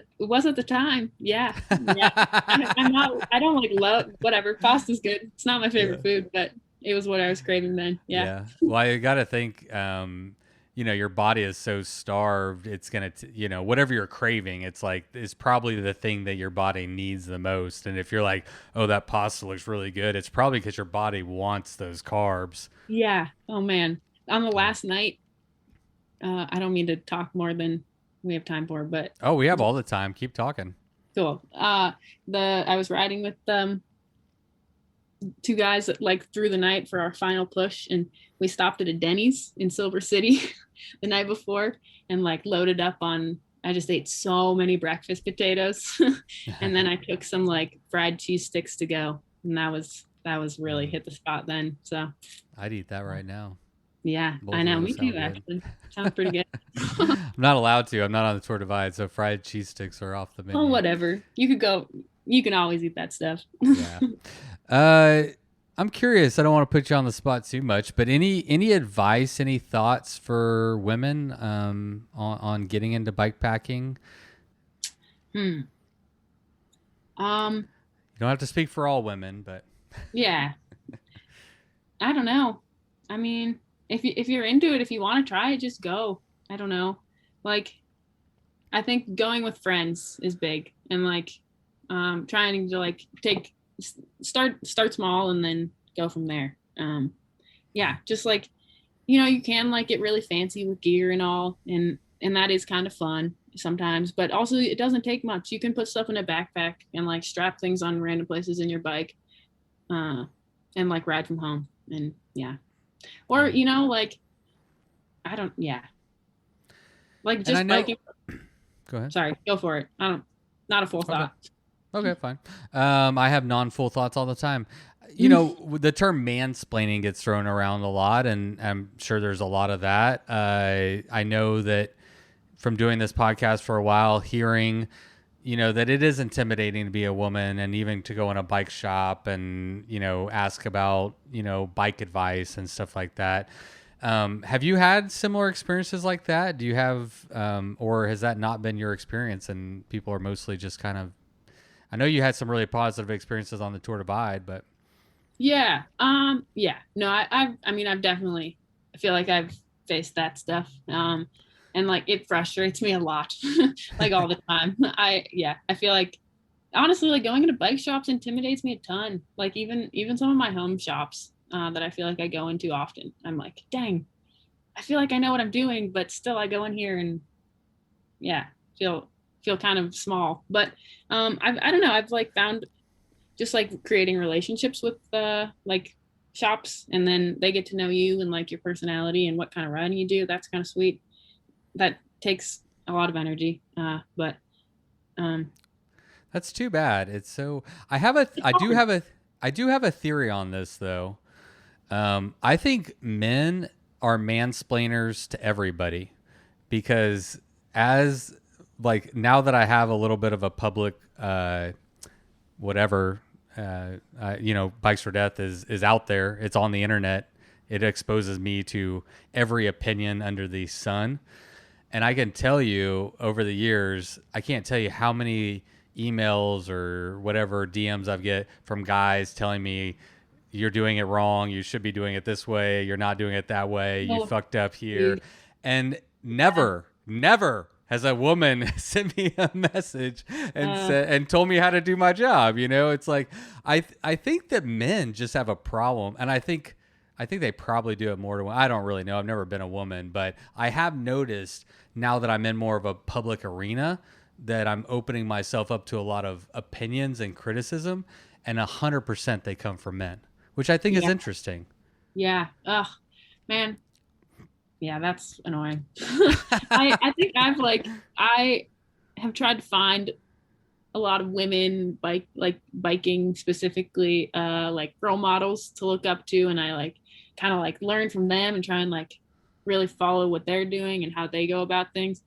the time. Yeah. I don't like love whatever. Pasta's good. It's not my favorite food, but it was what I was craving then. Yeah. Well, you got to think, your body is so starved. It's going to, whatever you're craving, it's probably the thing that your body needs the most. And if you're like, oh, that pasta looks really good, it's probably because your body wants those carbs. Yeah. Oh man. On the last night, I don't mean to talk more than we have time for, but we have all the time. Keep talking. Cool. I was riding with two guys like through the night for our final push, and we stopped at a Denny's in Silver City the night before and like loaded up on. I just ate so many breakfast potatoes, and then I took some like fried cheese sticks to go, and that was really hit the spot then. So I'd eat that right now. Yeah, I know. Me too, actually. Sounds pretty good. I'm not allowed to. I'm not on the Tour Divide, so fried cheese sticks are off the menu. Oh, whatever. You can always eat that stuff. Yeah. I'm curious. I don't want to put you on the spot too much, but any advice, any thoughts for women on getting into bike packing? You don't have to speak for all women, but yeah. I don't know. I mean, if you're into it, if you want to try it, just go. I don't know. Like, I think going with friends is big, and like trying to like start small and then go from there. Just like, you can like get really fancy with gear and all, and that is kind of fun sometimes, but also it doesn't take much. You can put stuff in a backpack and like strap things on random places in your bike, and like ride from home, and or like I don't like just biking. Go ahead. Sorry, go for it. Not a full thought. Okay, fine. I have non-full thoughts all the time. The term mansplaining gets thrown around a lot, and I'm sure there's a lot of that. I know that from doing this podcast for a while, hearing, that it is intimidating to be a woman and even to go in a bike shop and, ask about, bike advice and stuff like that. Have you had similar experiences like that? Do you have, or has that not been your experience and people are mostly just kind of, I know you had some really positive experiences on the Tour Divide, but. Yeah. No, I've definitely I feel like I've faced that stuff. And like it frustrates me a lot, like all the time. I feel like honestly, like going into bike shops intimidates me a ton. Like even some of my home shops that I feel like I go into often, I'm like, dang, I feel like I know what I'm doing, but still I go in here and feel kind of small. But I don't know, I've like found just like creating relationships with like shops, and then they get to know you and like your personality and what kind of riding you do. That's kind of sweet. That takes a lot of energy. But That's too bad. It's so I do have a theory on this though. I think men are mansplainers to everybody because as like now that I have a little bit of a public whatever Bikes for Death is out there. It's on the internet. It exposes me to every opinion under the sun. And I can tell you over the years, I can't tell you how many emails or whatever DMs I've get from guys telling me you're doing it wrong. You should be doing it this way. You're not doing it that way. You fucked up here. And never has a woman sent me a message and told me how to do my job. You know, it's like, I think that men just have a problem. And I think they probably do it more to women. I don't really know. I've never been a woman, but I have noticed now that I'm in more of a public arena that I'm opening myself up to a lot of opinions and criticism, and 100% they come from men, which I think is interesting. Yeah. Ugh, man. Yeah, that's annoying. I think I have tried to find a lot of women biking specifically, like role models to look up to, and I like kind of like learn from them and try and like really follow what they're doing and how they go about things.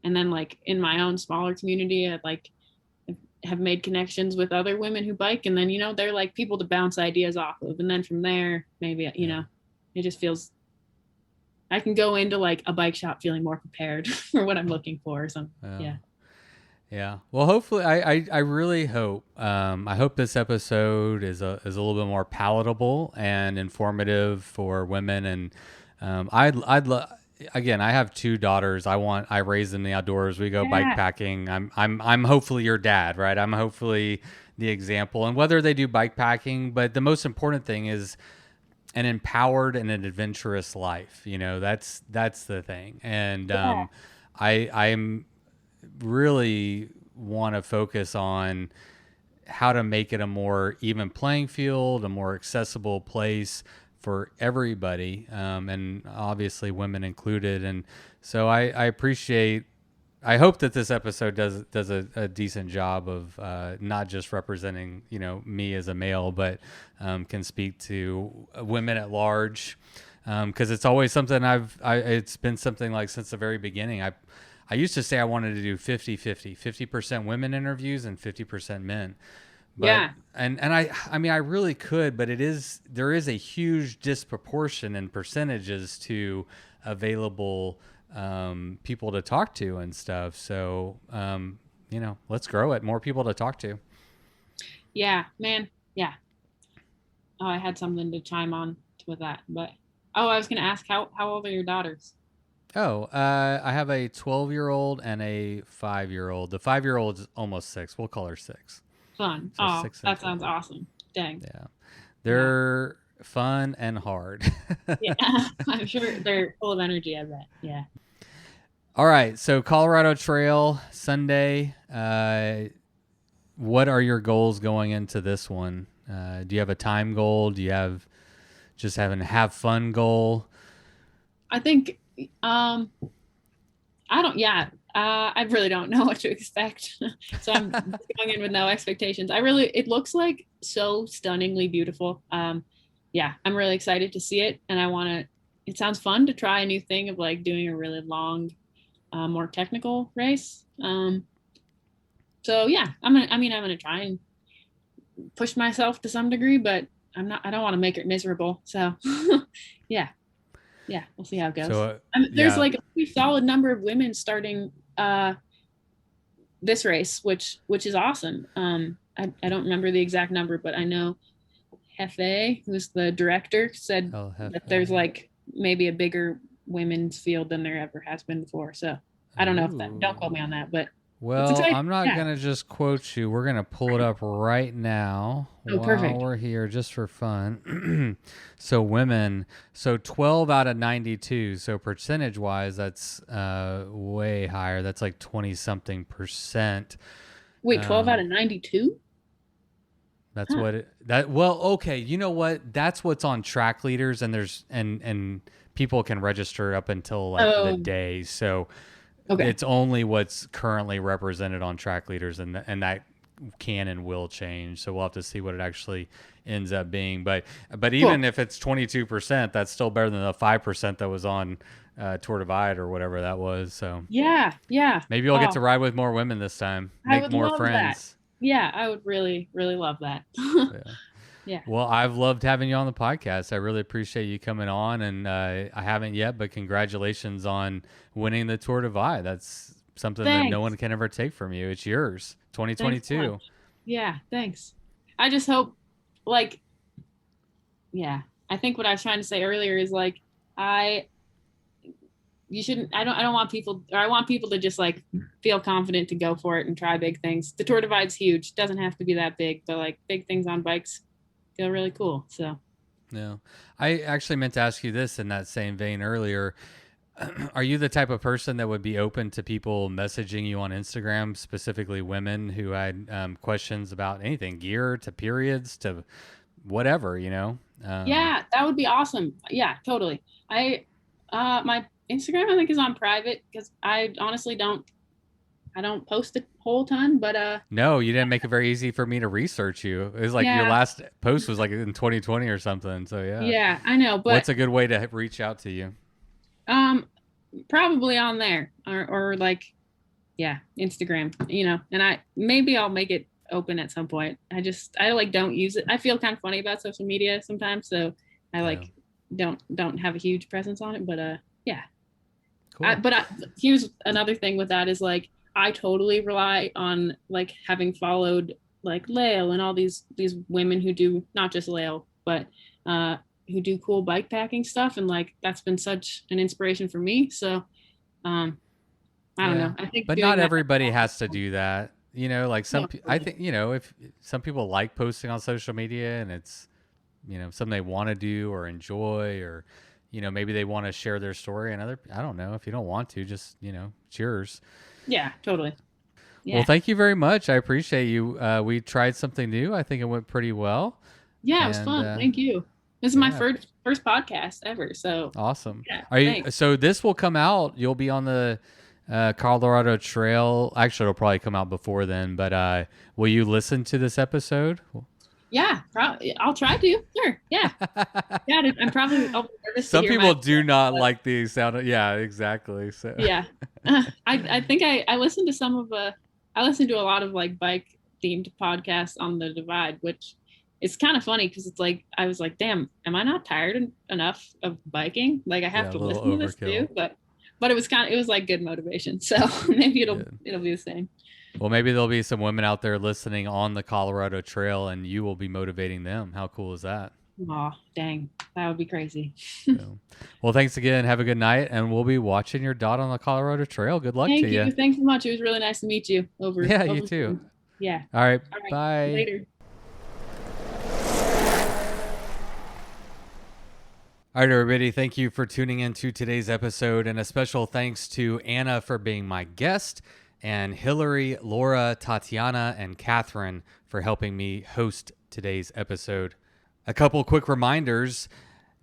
And then like in my own smaller community, I like have made connections with other women who bike, and then they're like people to bounce ideas off of, and then from there maybe it just feels I can go into like a bike shop feeling more prepared for what I'm looking for or something. Yeah. Well, hopefully, I really hope. I hope this episode is a little bit more palatable and informative for women. And again, I have 2 daughters. I raise them in the outdoors. We go bike packing. I'm hopefully your dad, right? I'm hopefully the example, and whether they do bike packing, but the most important thing is an empowered and an adventurous life. That's the thing. And I'm really want to focus on how to make it a more even playing field, a more accessible place for everybody, and obviously women included. And so I hope that this episode does a decent job of not just representing me as a male, but can speak to women at large, because it's always something it's been something like since the very beginning. I used to say I wanted to do 50% women interviews and 50% men. But, and I mean, I really could, but there is a huge disproportion in percentages to available people to talk to and stuff. So, let's grow it. More people to talk to. Yeah, man. Yeah. Oh, I had something to chime on with that, but I was going to ask how old are your daughters? Oh, I have a 12-year-old and a 5-year-old. The 5-year-old is almost 6. We'll call her 6. Fun. So that sounds awesome. Dang. Yeah. They're fun and hard. Yeah, I'm sure they're full of energy, I bet. Yeah. All right. So Colorado Trail Sunday. What are your goals going into this one? Do you have a time goal? Do you have just have fun goal? I think, I really don't know what to expect. So I'm going in with no expectations. It looks like so stunningly beautiful. I'm really excited to see it. And it sounds fun to try a new thing of like doing a really long, more technical race. So yeah, I'm going to try and push myself to some degree, but I don't want to make it miserable. So yeah, we'll see how it goes. So, there's like a pretty solid number of women starting this race, which is awesome. I don't remember the exact number, but I know Hefe, who's the director, said that there's like maybe a bigger women's field than there ever has been before. So I don't know if that, don't quote me on that, but it's Well, exciting. I'm not going to just quote you. We're going to pull it up right now Oh, while perfect. we're here just for fun. So women, so 12 out of 92. So percentage-wise, that's way higher. That's like 20-something percent. Wait, 12 out of 92? That's what it, that, well, okay. You know what? That's what's on track leaders, and there's, and people can register up until like the day. So Okay. it's only what's currently represented on track leaders, and that can and will change. So we'll have to see what it actually ends up being. But even if it's 22%, that's still better than the 5% that was on Tour Divide or whatever that was. So Yeah. maybe you'll get to ride with more women this time. I Make would more love friends. that. Yeah, I would really, really love that. Yeah. Well, I've loved having you on the podcast. I really appreciate you coming on, and I haven't yet, but congratulations on winning the Tour Divide. That's something that no one can ever take from you. It's yours, 2022. So yeah, thanks. I just hope, like, I think what I was trying to say earlier is like, I don't want people, or I want people to just like feel confident to go for it and try big things. The Tour Divide's huge. It doesn't have to be that big, but like big things on bikes feel really cool. So yeah, I actually meant to ask you this in that same vein earlier. Are you the type of person that would be open to people messaging you on Instagram, specifically women who had questions about anything, gear to periods to whatever, you know? Yeah, that would be awesome. Yeah, totally. My Instagram I think is on private because I honestly don't post a whole ton, but no, you didn't make it very easy for me to research you. It was like your last post was like in 2020 or something. So yeah, I know. But what's a good way to reach out to you? Probably on there or like, Instagram. You know, and I'll make it open at some point. I like don't use it. I feel kind of funny about social media sometimes, so I like don't have a huge presence on it. But yeah. Cool. Here's another thing with that is like I totally rely on like having followed like Lael and all these women who do not just Lael, but who do cool bike packing stuff, and like that's been such an inspiration for me. So I don't know. I think, but not everybody has to do that. You know, like I think, you know, if some people like posting on social media and it's, you know, something they want to do or enjoy, or, you know, maybe they want to share their story, and I don't know, if you don't want to, just, you know, it's yours. Yeah, totally. Yeah. Well, thank you very much. I appreciate you. We tried something new. I think it went pretty well. Yeah, it was fun. Thank you. This is my first podcast ever. So awesome. Yeah, so this will come out. You'll be on the Colorado Trail. Actually, it'll probably come out before then, but will you listen to this episode? Yeah, I'll try to. Sure. Yeah. Yeah, I'm probably nervous. Some people do not like the sound of, yeah, exactly. So yeah. I think I listened to I listened to a lot of like bike themed podcasts on the Divide, which it's kind of funny because it's like I was like, damn, am I not tired enough of biking? Like I have to listen to this too, but it was like good motivation. So maybe it'll be the same. Well, maybe there'll be some women out there listening on the Colorado Trail, and you will be motivating them. How cool is that? Oh, dang. That would be crazy. Well, thanks again. Have a good night, and we'll be watching your dot on the Colorado Trail. Good luck to you. Thank you. Thanks so much. It was really nice to meet you. You too. Yeah. All right. Bye. Later. All right, everybody. Thank you for tuning in to today's episode, and a special thanks to Anna for being my guest, and Hillary, Laura, Tatiana, and Catherine for helping me host today's episode. A couple quick reminders.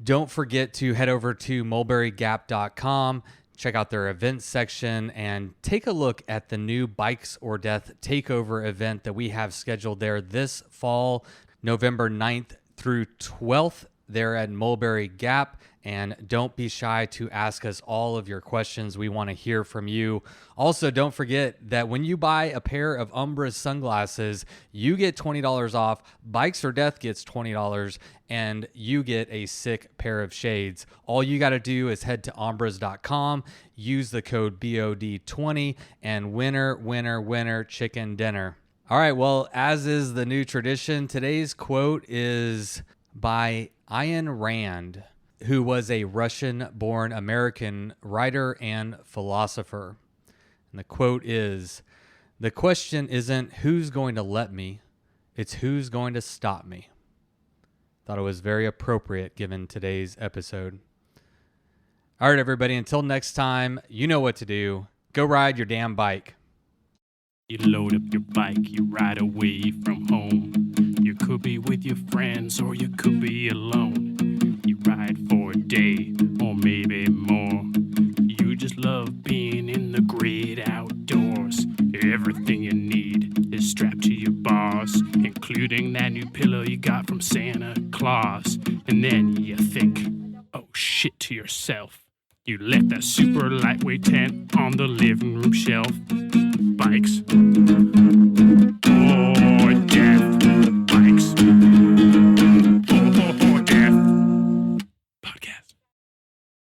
Don't forget to head over to mulberrygap.com, check out their events section, and take a look at the new Bikes or Death Takeover event that we have scheduled there this fall, November 9th through 12th. There at Mulberry Gap, and don't be shy to ask us all of your questions. We want to hear from you. Also, don't forget that when you buy a pair of Umbra sunglasses, you get $20 off. Bikes or Death gets $20, and you get a sick pair of shades. All you got to do is head to umbras.com, use the code BoD20, and winner, winner, winner, chicken dinner. All right, well, as is the new tradition, today's quote is by Ayn Rand. who was a Russian-born American writer and philosopher. And the quote is, "The question isn't who's going to let me, it's who's going to stop me." Thought it was very appropriate given today's episode. All right, everybody, until next time, you know what to do. Go ride your damn bike. You load up your bike, you ride away from home. You could be with your friends or you could be alone. You ride for a day or maybe more. You just love being in the great outdoors. Everything you need is strapped to your bars, including that new pillow you got from Santa Claus. And then you think, oh shit, to yourself. You left that super lightweight tent on the living room shelf. Bikes